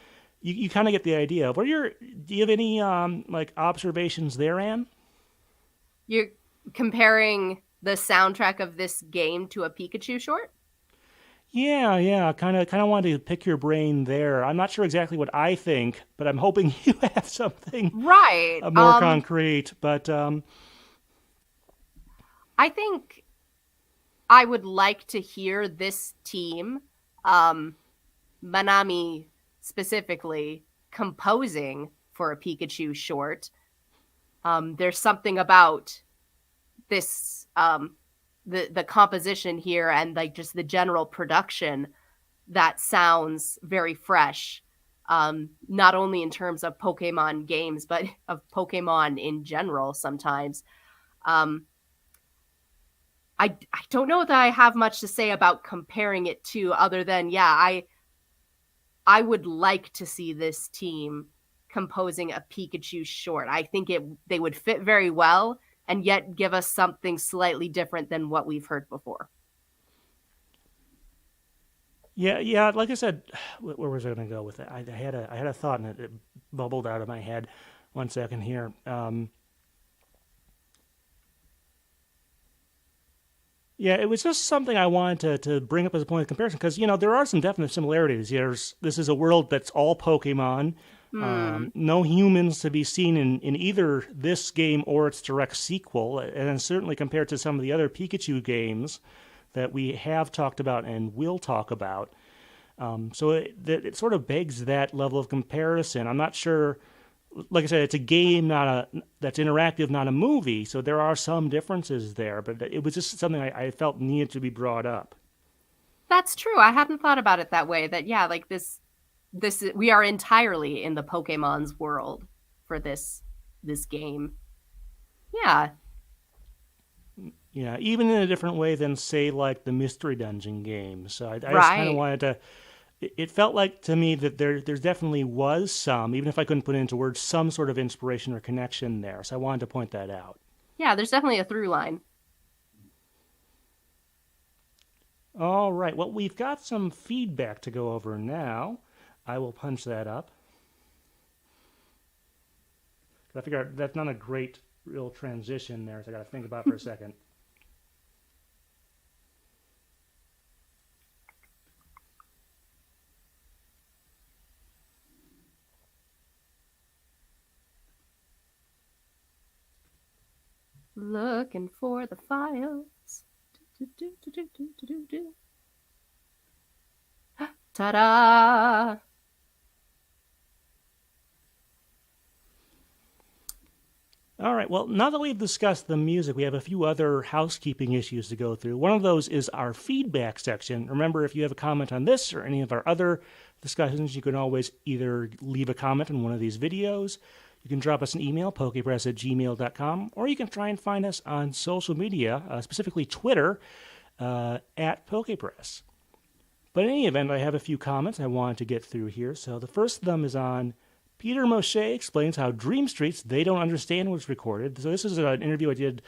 you kind of get the idea. Do you have any observations there, Anne? You're comparing the soundtrack of this game to a Pikachu short? Yeah. Kind of wanted to pick your brain there. I'm not sure exactly what I think, but I'm hoping you have something right more concrete. But I think I would like to hear this team, Manami specifically, composing for a Pikachu short. There's something about this the composition here and like just the general production that sounds very fresh. Not only in terms of Pokemon games, but of Pokemon in general sometimes. Um, I don't know that I have much to say about comparing it to other than, yeah, I would like to see this team composing a Pikachu short. I think they would fit very well and yet give us something slightly different than what we've heard before. Yeah. Like I said, where was I going to go with it? I had a thought and it bubbled out of my head. 1 second here. Yeah, it was just something I wanted to bring up as a point of comparison because there are some definite similarities. This is a world that's all Pokemon. No humans to be seen in either this game or its direct sequel, and certainly compared to some of the other Pikachu games that we have talked about and will talk about. So it sort of begs that level of comparison. I'm not sure. Like I said, it's a game, that's interactive, not a movie. So there are some differences there, but it was just something I felt needed to be brought up. That's true. I hadn't thought about it that way. That yeah, like this we are entirely in the Pokemon's world for this game. Yeah. Yeah, even in a different way than say like the Mystery Dungeon games. So I just kind Right. of wanted to. It felt like to me that there's definitely was some, even if I couldn't put it into words, some sort of inspiration or connection there. So I wanted to point that out. Yeah, there's definitely a through line. All right. Well, we've got some feedback to go over now. I will punch that up. I figure that's not a great real transition there, so I got to think about it for a second. Looking for the files. Ta-da! All right. Well, now that we've discussed the music, we have a few other housekeeping issues to go through. One of those is our feedback section. Remember, if you have a comment on this or any of our other discussions, you can always either leave a comment on one of these videos, you can drop us an email, pokepress@gmail.com, or you can try and find us on social media, specifically Twitter, at PokePress. But in any event, I have a few comments I wanted to get through here. So the first of them is on Peter Moshe explains how Dream Streets They Don't Understand was recorded. So this is an interview I did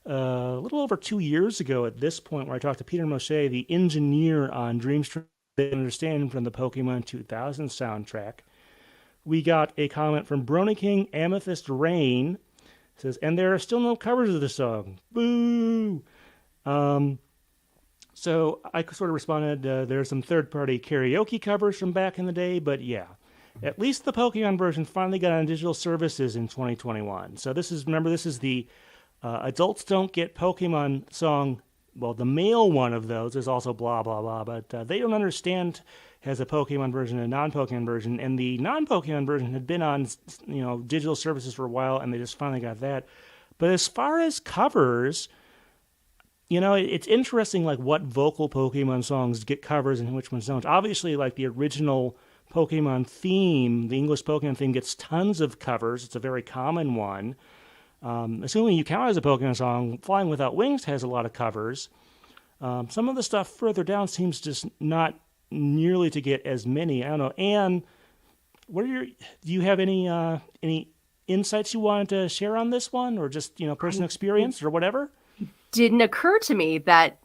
a little over 2 years ago at this point where I talked to Peter Moshe, the engineer on Dream Streets They Don't Understand from the Pokemon 2000 soundtrack. We got a comment from Brony King Amethyst Rain. It says, and there are still no covers of the song. Boo! So I sort of responded, there's some third-party karaoke covers from back in the day, but yeah. At least the Pokemon version finally got on digital services in 2021. So this is the Adults Don't Get Pokemon song. Well, the male one of those is also blah, blah, blah, but They Don't Understand has a Pokemon version and a non-Pokemon version, and the non-Pokemon version had been on digital services for a while, and they just finally got that. But as far as covers, it's interesting like what vocal Pokemon songs get covers and which ones don't. Obviously, like the original Pokemon theme, the English Pokemon theme gets tons of covers. It's a very common one. Assuming you count as a Pokemon song, Flying Without Wings has a lot of covers. Some of the stuff further down seems just not nearly to get as many. I don't know. Anne, do you have any insights you wanted to share on this one, or just personal experience or whatever? Didn't occur to me that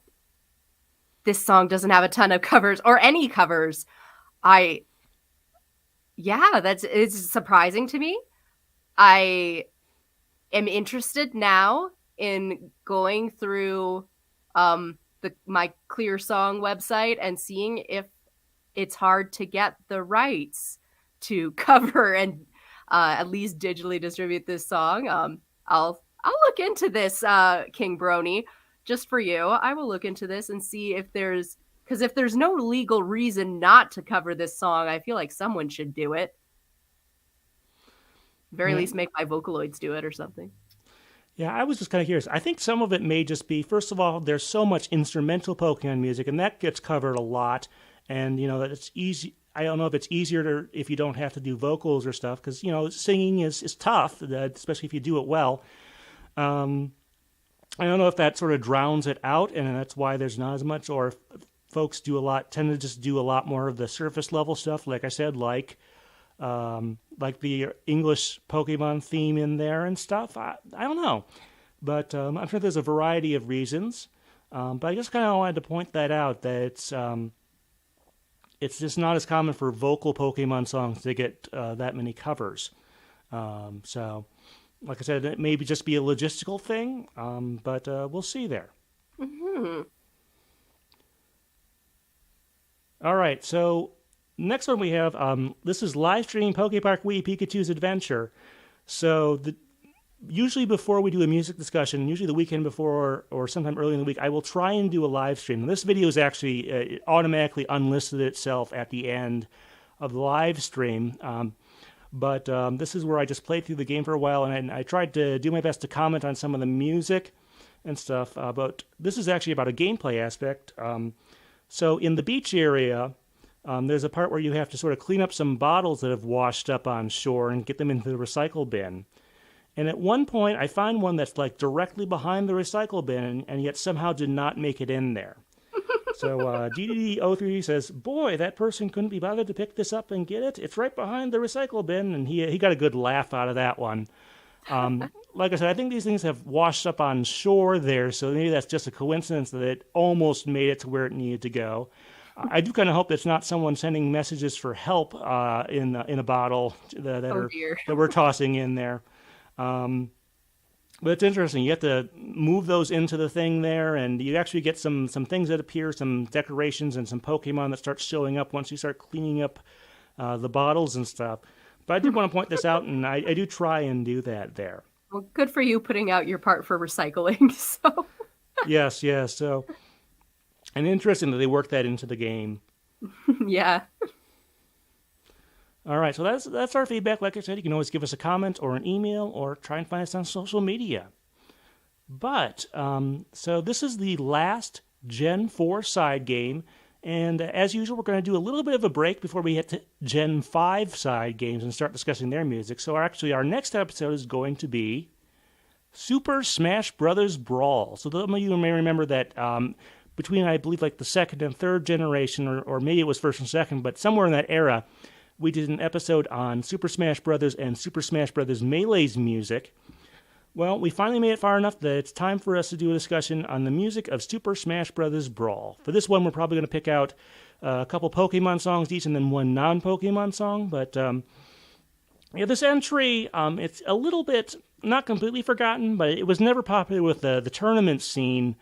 this song doesn't have a ton of covers or any covers. It's surprising to me. I am interested now in going through my Clear Song website and seeing if it's hard to get the rights to cover and at least digitally distribute this song. I'll look into this, King Brony, just for you. I will look into this and see if there's no legal reason not to cover this song, I feel like someone should do it. Very least make my Vocaloids do it or something. Yeah, I was just kind of curious. I think some of it may just be, first of all, there's so much instrumental Pokemon music, and that gets covered a lot. And, that it's easy. I don't know if it's easier if you don't have to do vocals or stuff, because, singing is tough, especially if you do it well. Um, I don't know if that sort of drowns it out, and that's why there's not as much, or if folks tend to just do a lot more of the surface level stuff, like I said, like the English Pokemon theme in there and stuff. I don't know, but I'm sure there's a variety of reasons. But I just kind of wanted to point that out, that it's just not as common for vocal Pokemon songs to get that many covers. So, like I said, it may just be a logistical thing, but we'll see there. Mm-hmm. All right, so next one we have, this is live streaming PokePark Wii Pikachu's Adventure. So usually before we do a music discussion, usually the weekend before or sometime early in the week, I will try and do a live stream. This video is actually it automatically unlisted itself at the end of the live stream. But this is where I just played through the game for a while, and I tried to do my best to comment on some of the music and stuff. But this is actually about a gameplay aspect. So in the beach area, there's a part where you have to sort of clean up some bottles that have washed up on shore and get them into the recycle bin. And at one point, I find one that's like directly behind the recycle bin, and yet somehow did not make it in there. So DDD03 says, "Boy, that person couldn't be bothered to pick this up and get it. It's right behind the recycle bin," and he got a good laugh out of that one. Like I said, I think these things have washed up on shore there, so maybe that's just a coincidence that it almost made it to where it needed to go. I do kind of hope it's not someone sending messages for help in a bottle that we're tossing in there. But it's interesting. You have to move those into the thing there, and you actually get some things that appear, some decorations and some Pokemon that start showing up once you start cleaning up the bottles and stuff. But I did want to point this out, and I do try and do that there. Well, good for you putting out your part for recycling. So Yes. So, and interesting that they work that into the game. yeah. All right, so that's our feedback. Like I said, you can always give us a comment or an email or try and find us on social media. But, so this is the last Gen 4 side game, and as usual, we're going to do a little bit of a break before we hit to Gen 5 side games and start discussing their music. So our next episode is going to be Super Smash Bros. Brawl. So some of you may remember that between, I believe, like the second and third generation, or maybe it was first and second, but somewhere in that era, we did an episode on Super Smash Bros. And Super Smash Bros. Melee's music. Well, we finally made it far enough that it's time for us to do a discussion on the music of Super Smash Bros. Brawl. For this one, we're probably going to pick out a couple Pokemon songs each and then one non-Pokemon song. But this entry, it's a little bit, not completely forgotten, but it was never popular with the tournament scene.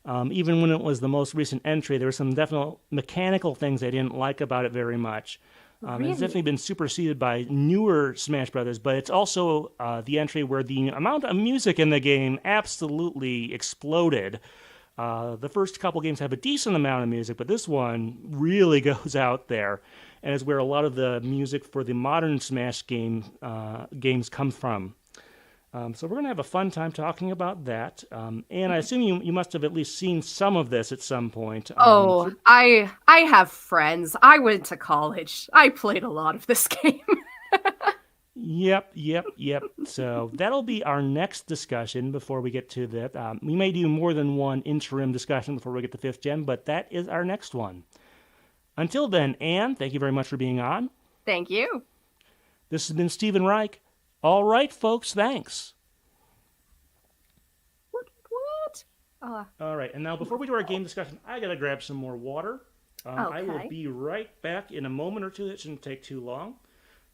Even when it was the most recent entry, there were some definite mechanical things I didn't like about it very much. Really? It's definitely been superseded by newer Smash Brothers, but it's also the entry where the amount of music in the game absolutely exploded. The first couple games have a decent amount of music, but this one really goes out there, and is where a lot of the music for the modern Smash games come from. So we're going to have a fun time talking about that. And I assume you must have at least seen some of this at some point. I have friends. I went to college. I played a lot of this game. Yep. So that'll be our next discussion before we get to that. We may do more than one interim discussion before we get to 5th Gen, but that is our next one. Until then, Anne, thank you very much for being on. Thank you. This has been Stephen Reich. All right, folks, thanks. What? All right, and now before we do our game discussion, I got to grab some more water. Okay. I will be right back in a moment or two. That shouldn't take too long.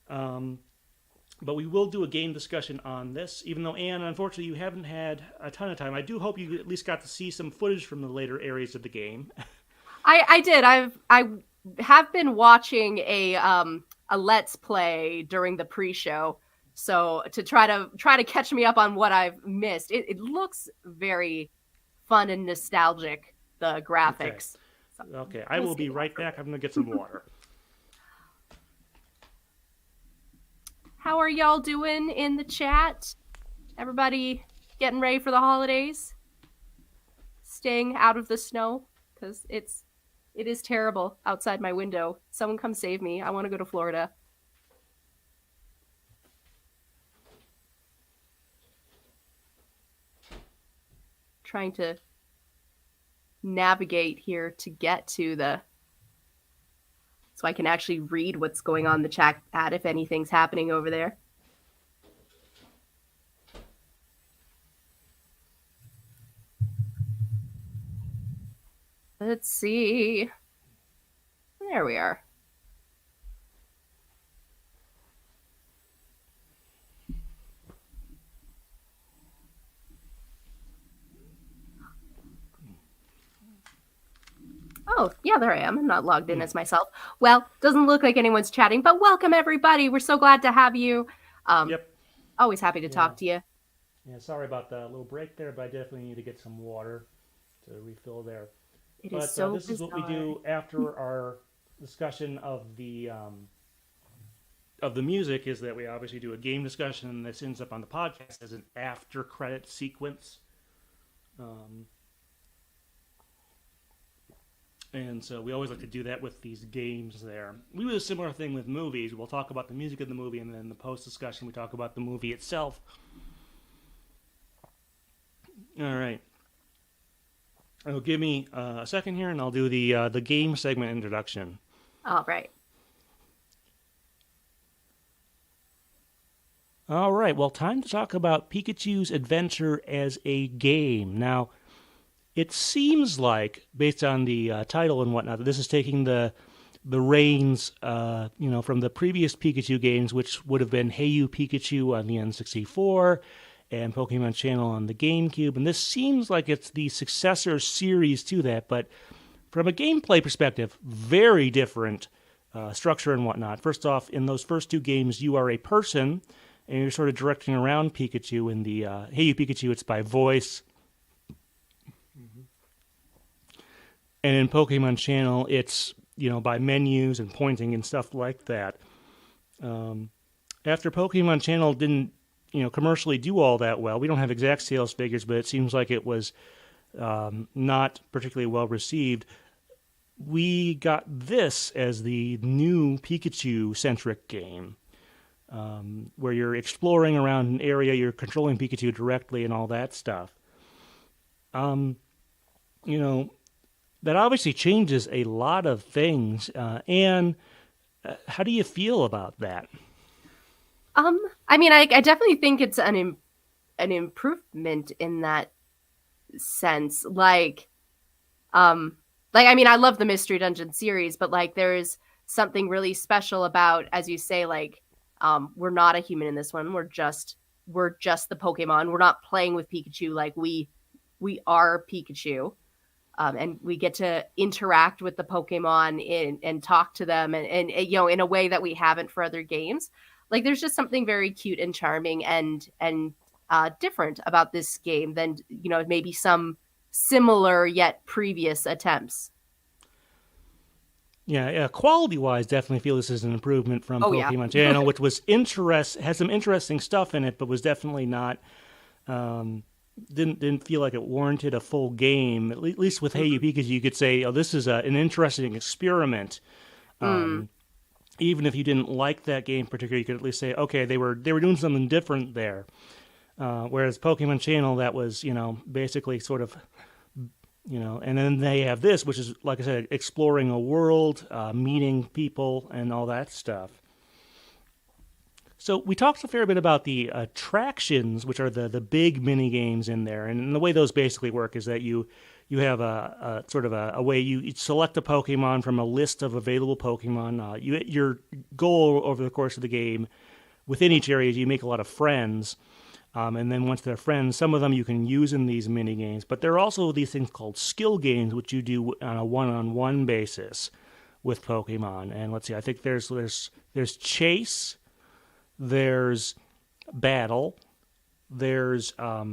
But we will do a game discussion on this, even though, Anne, unfortunately, you haven't had a ton of time. I do hope you at least got to see some footage from the later areas of the game. I did. I have been watching a Let's Play during the pre-show. So to try to catch me up on what I've missed, it looks very fun and nostalgic, the graphics. Okay. I will be right back. I'm going to get some water. How are y'all doing in the chat? Everybody getting ready for the holidays. Staying out of the snow because it is terrible outside my window. Someone come save me. I want to go to Florida. Trying to navigate here to get to so I can actually read what's going on in the chat if anything's happening over there. Let's see. There we are. Oh, yeah, there I am. I'm not logged in as myself. Well, doesn't look like anyone's chatting, but welcome, everybody. We're so glad to have you. Yep. Always happy to talk to you. Yeah, sorry about the little break there, but I definitely need to get some water to refill there. It is so this bizarre. is what we do after our discussion of the music, is that we obviously do a game discussion, and this ends up on the podcast as an after credit sequence. And so we always like to do that with these games there. We do a similar thing with movies. We'll talk about the music of the movie, and then in the post-discussion we talk about the movie itself. All right. Give me a second here, and I'll do the game segment introduction. All right. All right. Well, time to talk about Pikachu's adventure as a game. Now, it seems like, based on the title and whatnot, that this is taking the reins, from the previous Pikachu games, which would have been Hey You Pikachu on the N64 and Pokemon Channel on the GameCube. And this seems like it's the successor series to that, but from a gameplay perspective, very different structure and whatnot. First off, in those first two games, you are a person, and you're sort of directing around Pikachu. In the Hey You Pikachu, it's by voice. And in Pokemon Channel, it's, by menus and pointing and stuff like that. After Pokemon Channel didn't, commercially do all that well, we don't have exact sales figures, but it seems like it was not particularly well received. We got this as the new Pikachu-centric game, where you're exploring around an area, you're controlling Pikachu directly and all that stuff. That obviously changes a lot of things. And how do you feel about that? I definitely think it's an improvement in that sense. I love the Mystery Dungeon series, but there's something really special about, as you say, we're not a human in this one. We're just the Pokemon. We're not playing with Pikachu. We are Pikachu. And we get to interact with the Pokemon and talk to them and in a way that we haven't for other games. There's just something very cute and charming and different about this game than, maybe some similar yet previous attempts. Yeah, quality-wise, definitely feel this is an improvement from Pokemon Channel, which was has some interesting stuff in it, but was definitely not... Didn't feel like it warranted a full game. At least with Hey You Pikachu, you could say, this is an interesting experiment. Even if you didn't like that game particularly, you could at least say, okay, they were doing something different there. Whereas Pokemon Channel, that was, basically sort of, and then they have this, which is, like I said, exploring a world, meeting people, and all that stuff. So we talked a fair bit about the attractions, which are the big mini games in there, and the way those basically work is that you have a sort of a way you select a Pokemon from a list of available Pokemon. Your goal over the course of the game, within each area, is you make a lot of friends, and then once they're friends, some of them you can use in these mini games. But there are also these things called skill games, which you do on a one-on-one basis with Pokemon. And let's see, I think there's Chase. There's battle, there's a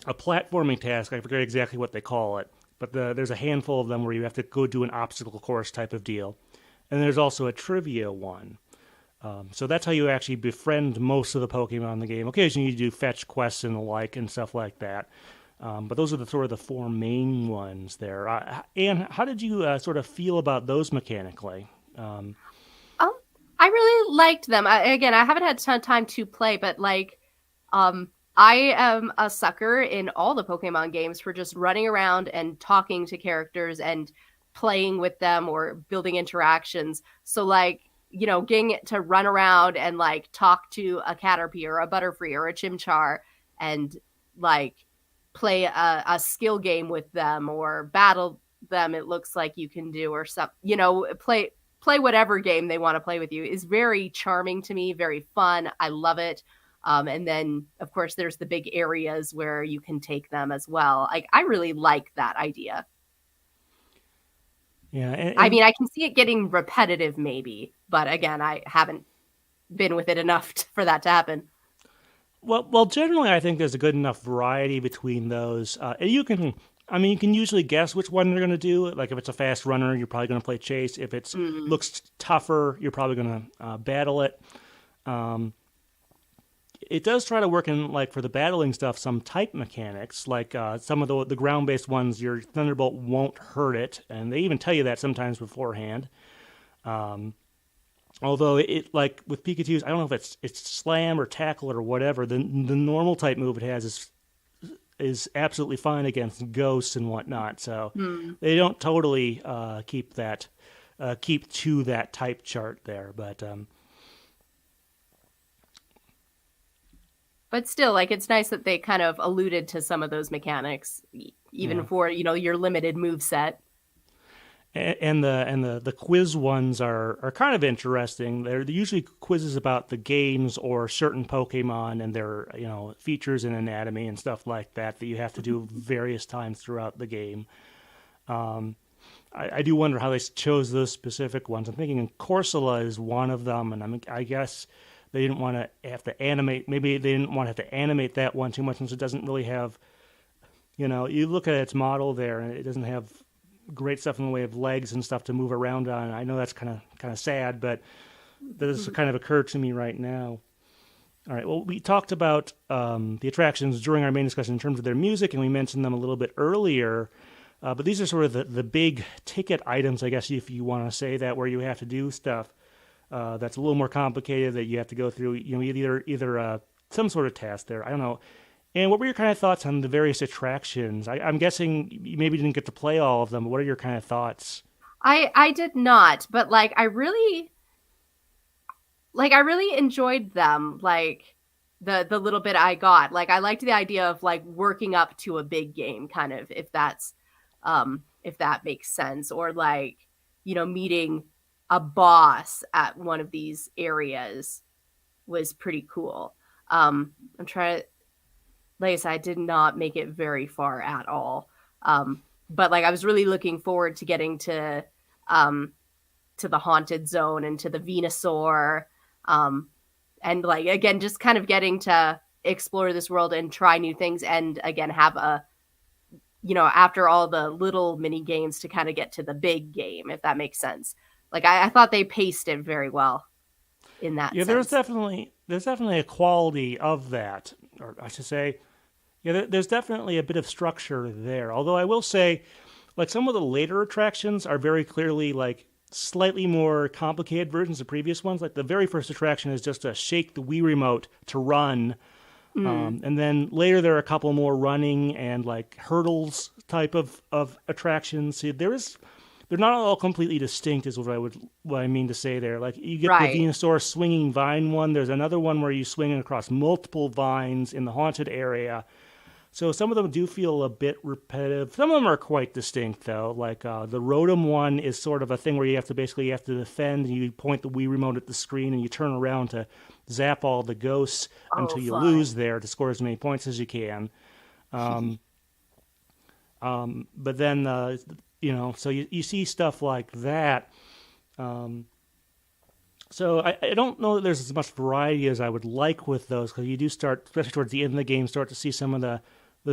platforming task, I forget exactly what they call it, but there's a handful of them where you have to go do an obstacle course type of deal. And there's also a trivia one. So that's how you actually befriend most of the Pokemon in the game. Occasionally you do fetch quests and the like and stuff like that. But those are the sort of the four main ones there. And how did you sort of feel about those mechanically? Um, I really liked them. Again, I haven't had a ton of time to play, but like, I am a sucker in all the Pokemon games for just running around and talking to characters and playing with them or building interactions. So like, getting to run around and like talk to a Caterpie or a Butterfree or a Chimchar and like play a skill game with them or battle them, it looks like you can do, or some, play whatever game they want to play with you, is very charming to me, very fun. I love it. And then, of course, there's the big areas where you can take them as well. Like, I really like that idea. Yeah, I mean, I can see it getting repetitive maybe, but again, I haven't been with it enough for that to happen. well, generally, I think there's a good enough variety between those. You can usually guess which one they're going to do. Like if it's a fast runner, you're probably going to play chase. If it looks tougher, you're probably going to battle it. It does try to work in, like for the battling stuff, some type mechanics. Like some of the ground-based ones, your Thunderbolt won't hurt it, and they even tell you that sometimes beforehand. Although it like with Pikachu's, I don't know if it's Slam or Tackle or whatever. The normal type move it has is absolutely fine against ghosts and whatnot. So they don't totally keep to that type chart there, But still, like, it's nice that they kind of alluded to some of those mechanics, even for your limited move set. And the quiz ones are kind of interesting. They're usually quizzes about the games or certain Pokemon and their features and anatomy and stuff like that you have to do various times throughout the game. I do wonder how they chose those specific ones. I'm thinking Corsola is one of them, and I guess they didn't want to have to animate. Maybe they didn't want to have to animate that one too much since it doesn't really have. You look at its model there, and it doesn't have great stuff in the way of legs and stuff to move around on. I know that's kind of sad, but this kind of occurred to me right now. All right. Well, we talked about the attractions during our main discussion in terms of their music, and we mentioned them a little bit earlier. But these are sort of the big ticket items, I guess, if you want to say that, where you have to do stuff that's a little more complicated that you have to go through. Either some sort of task there. I don't know. And what were your kind of thoughts on the various attractions? I'm guessing you maybe didn't get to play all of them, but what are your kind of thoughts? I did not, but like I really enjoyed them. Like the little bit I got. Like I liked the idea of like working up to a big game, kind of, if that makes sense, or like meeting a boss at one of these areas was pretty cool. I'm trying to. Like I said, I did not make it very far at all. But like I was really looking forward to getting to the Haunted Zone and to the Venusaur. And like again, just kind of getting to explore this world and try new things, and again have after all the little mini games to kind of get to the big game, if that makes sense. Like I thought they paced it very well in that sense. There's definitely a quality of that, or I should say, there's definitely a bit of structure there. Although I will say, like some of the later attractions are very clearly like slightly more complicated versions of previous ones. Like the very first attraction is just to shake the Wii remote to run. And then later there are a couple more running and like hurdles type of attractions. See, they're not all completely distinct is what I mean to say there. Like you get the Venusaur swinging vine one. There's another one where you swing across multiple vines in the haunted area. So some of them do feel a bit repetitive. Some of them are quite distinct though. Like the Rotom one is sort of a thing where you have to defend, and you point the Wii remote at the screen and you turn around to zap all the ghosts until you lose there to score as many points as you can. But then so you see stuff like that. So I don't know that there's as much variety as I would like with those, because you do start, especially towards the end of the game, start to see some of the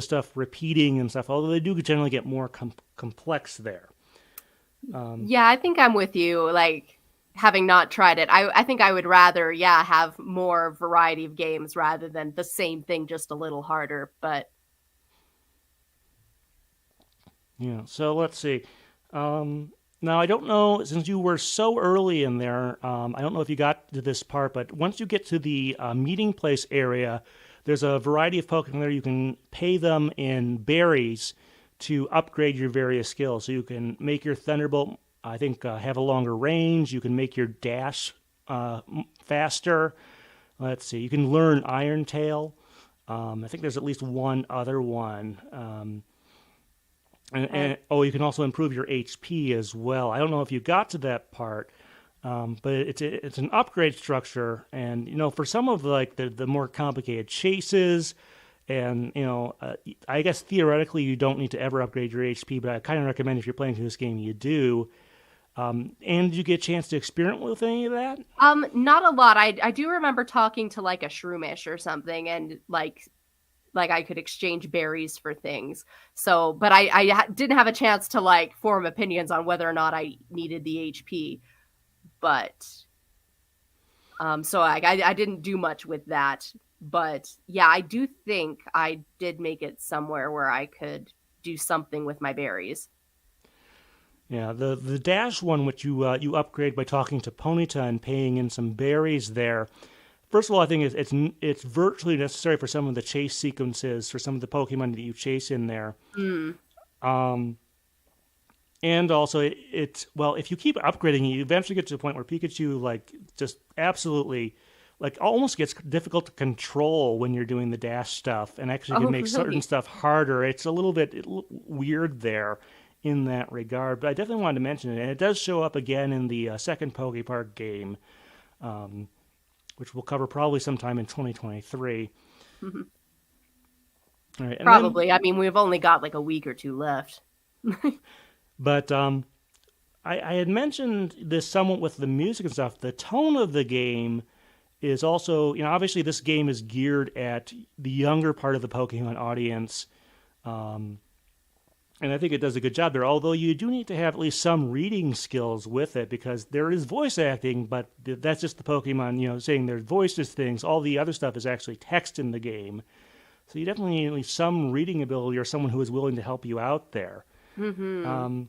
stuff repeating and stuff, although they do generally get more complex there. Yeah, I think I'm with you. Like, having not tried it, I think I would rather, have more variety of games rather than the same thing, just a little harder. But Yeah, so let's see. Now, I don't know, since you were so early in there, I don't know if you got to this part, but once you get to the meeting place area, there's a variety of Pokemon there. You can pay them in berries to upgrade your various skills. So you can make your Thunderbolt, I think, have a longer range. You can make your dash faster. Let's see. You can learn Iron Tail. I think there's at least one other one. You can also improve your HP as well. I don't know if you got to that part, but it's an upgrade structure, and for some of the more complicated chases, and I guess theoretically you don't need to ever upgrade your HP, but I kind of recommend if you're playing through this game you do. And did you get a chance to experiment with any of that? Not a lot. I do remember talking to like a Shroomish or something, and like I could exchange berries for things. So, but I didn't have a chance to like form opinions on whether or not I needed the HP. But, so I didn't do much with that. But yeah, I do think I did make it somewhere where I could do something with my berries. Yeah, the dash one, which you upgrade by talking to Ponyta and paying in some berries there. First of all, I think it's virtually necessary for some of the chase sequences, for some of the Pokemon that you chase in there. And also, if you keep upgrading, you eventually get to a point where Pikachu just absolutely almost gets difficult to control when you're doing the dash stuff, and actually can make certain stuff harder. It's a little bit weird there in that regard, but I definitely wanted to mention it, and it does show up again in the second PokePark game. Which we'll cover probably sometime in 2023. All right, probably. I mean, we've only got like a week or two left. But I had mentioned this somewhat with the music and stuff. The tone of the game is also, obviously this game is geared at the younger part of the Pokemon audience. And I think it does a good job there, although you do need to have at least some reading skills with it, because there is voice acting, but that's just the Pokemon, saying their voices things. All the other stuff is actually text in the game. So you definitely need at least some reading ability or someone who is willing to help you out there. Mm-hmm.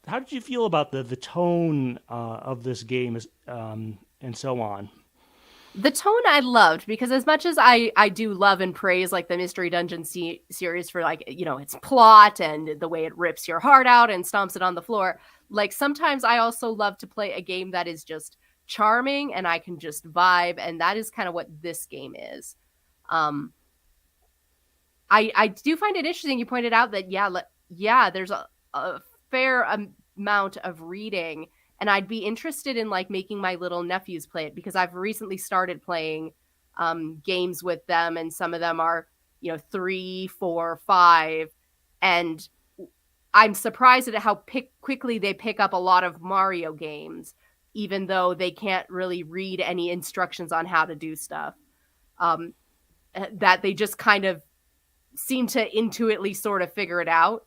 How did you feel about the tone of this game and so on? The tone I loved, because as much as I do love and praise like the Mystery Dungeon series for its plot and the way it rips your heart out and stomps it on the floor, like sometimes I also love to play a game that is just charming and I can just vibe, and that is kind of what this game is. I do find it interesting you pointed out that there's a fair amount of reading. And I'd be interested in making my little nephews play it, because I've recently started playing games with them, and some of them are, 3, 4, 5. And I'm surprised at how quickly they pick up a lot of Mario games, even though they can't really read any instructions on how to do stuff. That they just kind of seem to intuitively sort of figure it out.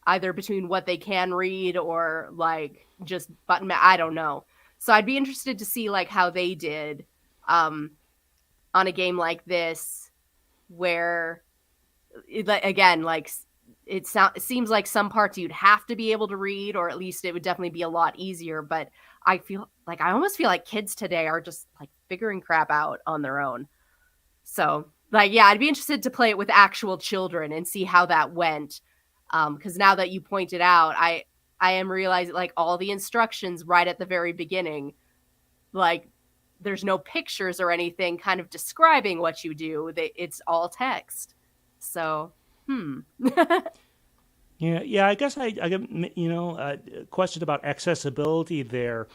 Either between what they can read or just button I don't know. So I'd be interested to see how they did on a game like this, where it seems like some parts you'd have to be able to read, or at least it would definitely be a lot easier. But I almost feel like kids today are just figuring crap out on their own. So I'd be interested to play it with actual children and see how that went. Because now that you pointed out, I am realizing all the instructions right at the very beginning, there's no pictures or anything kind of describing what you do. It's all text. So, Yeah. I guess I get a question about accessibility there,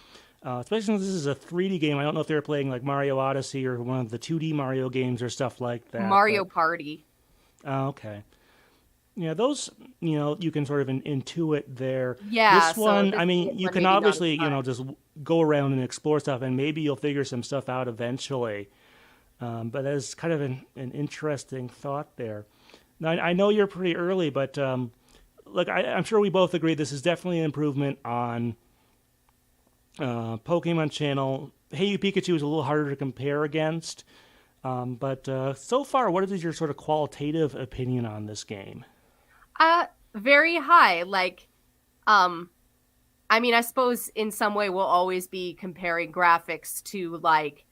especially since this is a 3D game. I don't know if they're playing Mario Odyssey or one of the 2D Mario games or stuff like that. Mario Party. Oh, okay. Yeah, those, you can sort of intuit there. Yeah. This one, you can obviously, just go around and explore stuff, and maybe you'll figure some stuff out eventually. But that's kind of an interesting thought there. Now, I know you're pretty early, but I'm sure we both agree this is definitely an improvement on Pokemon Channel. Hey You Pikachu is a little harder to compare against. But so far, what is your sort of qualitative opinion on this game? Very high. Like, um, I mean, I suppose in some way we'll always be comparing graphics to like,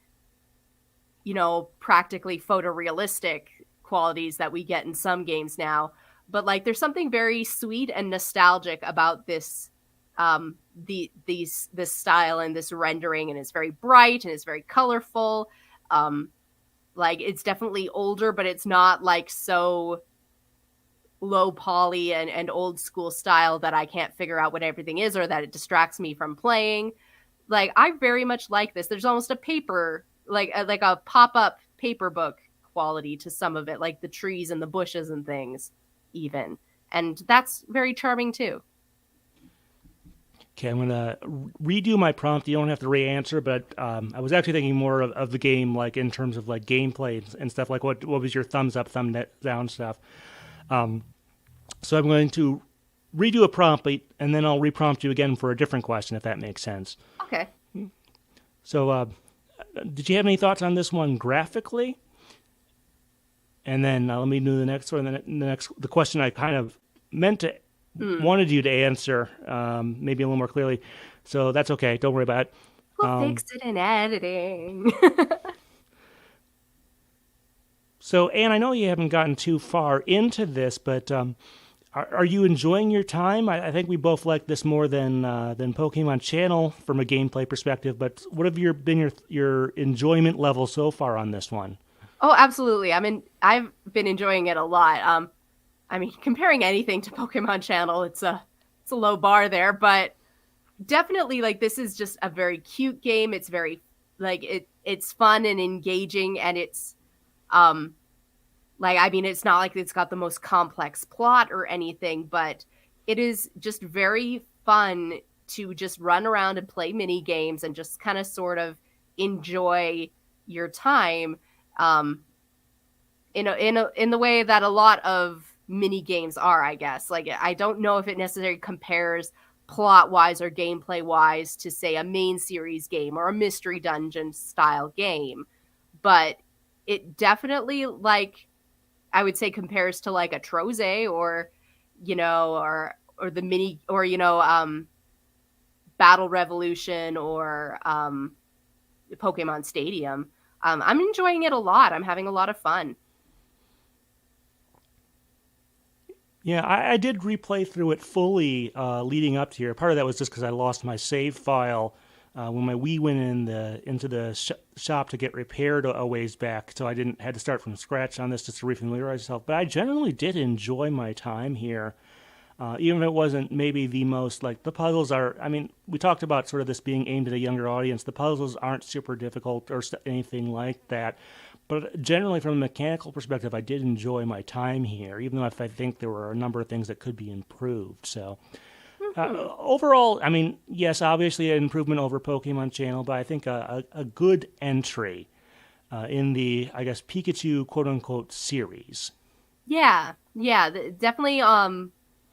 practically photorealistic qualities that we get in some games now. But like, there's something very sweet and nostalgic about this style and this rendering, and it's very bright and it's very colorful. Um, like it's definitely older, but it's not like so low poly and old school style that I can't figure out what everything is or that it distracts me from playing. Like I very much like this. There's almost a paper like a pop-up paper book quality to some of it, like the trees and the bushes and things even. And that's very charming too. Okay, I'm gonna redo my prompt. You don't have to re-answer, but I was actually thinking more of the game, like in terms of like gameplay and stuff. Like, what was your thumbs up, thumb down stuff? So I'm going to redo a prompt, and then I'll reprompt you again for a different question, if that makes sense. Okay. So, did you have any thoughts on this one graphically? And then let me do the next one. The question I kind of meant to wanted you to answer, maybe a little more clearly. So that's okay. Don't worry about it. We'll fix it in editing. So, Anne, I know you haven't gotten too far into this, but are you enjoying your time? I think we both like this more than Pokemon Channel from a gameplay perspective. But what have been your enjoyment level so far on this one? Oh, absolutely. I've been enjoying it a lot. I mean, comparing anything to Pokemon Channel, it's a low bar there, but definitely like this is just a very cute game. It's very like it's fun and engaging, and it's like I mean, it's not like it's got the most complex plot or anything, but it is just very fun to just run around and play mini games and just kind of sort of enjoy your time. In the way that a lot of mini games are, I guess. Like I don't know if it necessarily compares plot wise or gameplay wise to say a main series game or a mystery dungeon style game, but it definitely like I would say compares to like a Troze or or the mini or Battle Revolution or Pokemon Stadium. I'm enjoying it a lot. I'm having a lot of fun. Yeah, I did replay through it fully leading up to here. Part of that was just because I lost my save file when my Wii went into the shop to get repaired a ways back, so I didn't had to start from scratch on this just to refamiliarize myself. But I generally did enjoy my time here, even if it wasn't maybe the most like the puzzles are. I mean, we talked about sort of this being aimed at a younger audience. The puzzles aren't super difficult or anything like that. But generally, from a mechanical perspective, I did enjoy my time here, even though I think there were a number of things that could be improved. So, overall, I mean, yes, obviously an improvement over Pokemon Channel, but I think a good entry in the, I guess, Pikachu quote-unquote series. Yeah, definitely.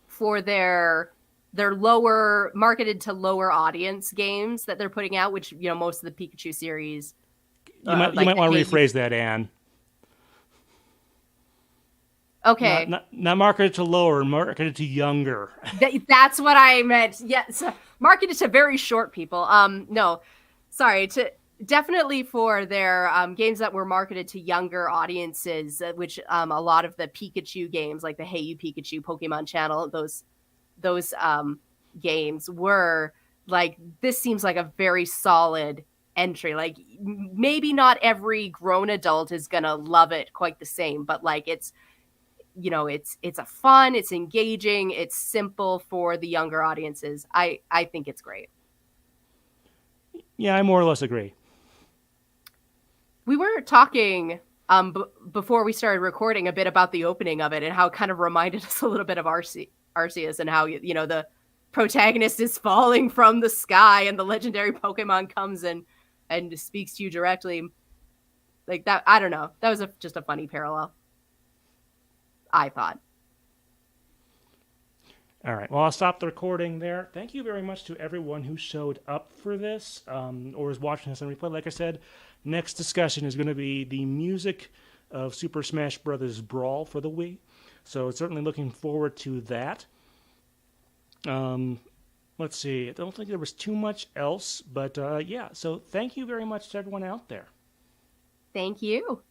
For their lower marketed to lower audience games that they're putting out, which most of the Pikachu series. You might want to rephrase that, Anne. Okay. Not marketed to lower, marketed to younger. That's what I meant. Yes, marketed to very short people. No, sorry. Definitely for their games that were marketed to younger audiences, which a lot of the Pikachu games, like the Hey You Pikachu, Pokemon Channel, those games were like. This seems like a very solid entry. Like maybe not every grown adult is gonna love it quite the same, but like it's a fun, it's engaging, it's simple for the younger audiences. I think it's great. Yeah, I more or less agree. We were talking before we started recording a bit about the opening of it and how it kind of reminded us a little bit of Arceus and how the protagonist is falling from the sky and the legendary Pokemon comes and speaks to you directly. Like that, I don't know. That was just a funny parallel, I thought. All right. Well, I'll stop the recording there. Thank you very much to everyone who showed up for this or is watching this on replay. Like I said, next discussion is going to be the music of Super Smash Bros. Brawl for the Wii. So certainly looking forward to that. Let's see. I don't think there was too much else, but yeah. So thank you very much to everyone out there. Thank you.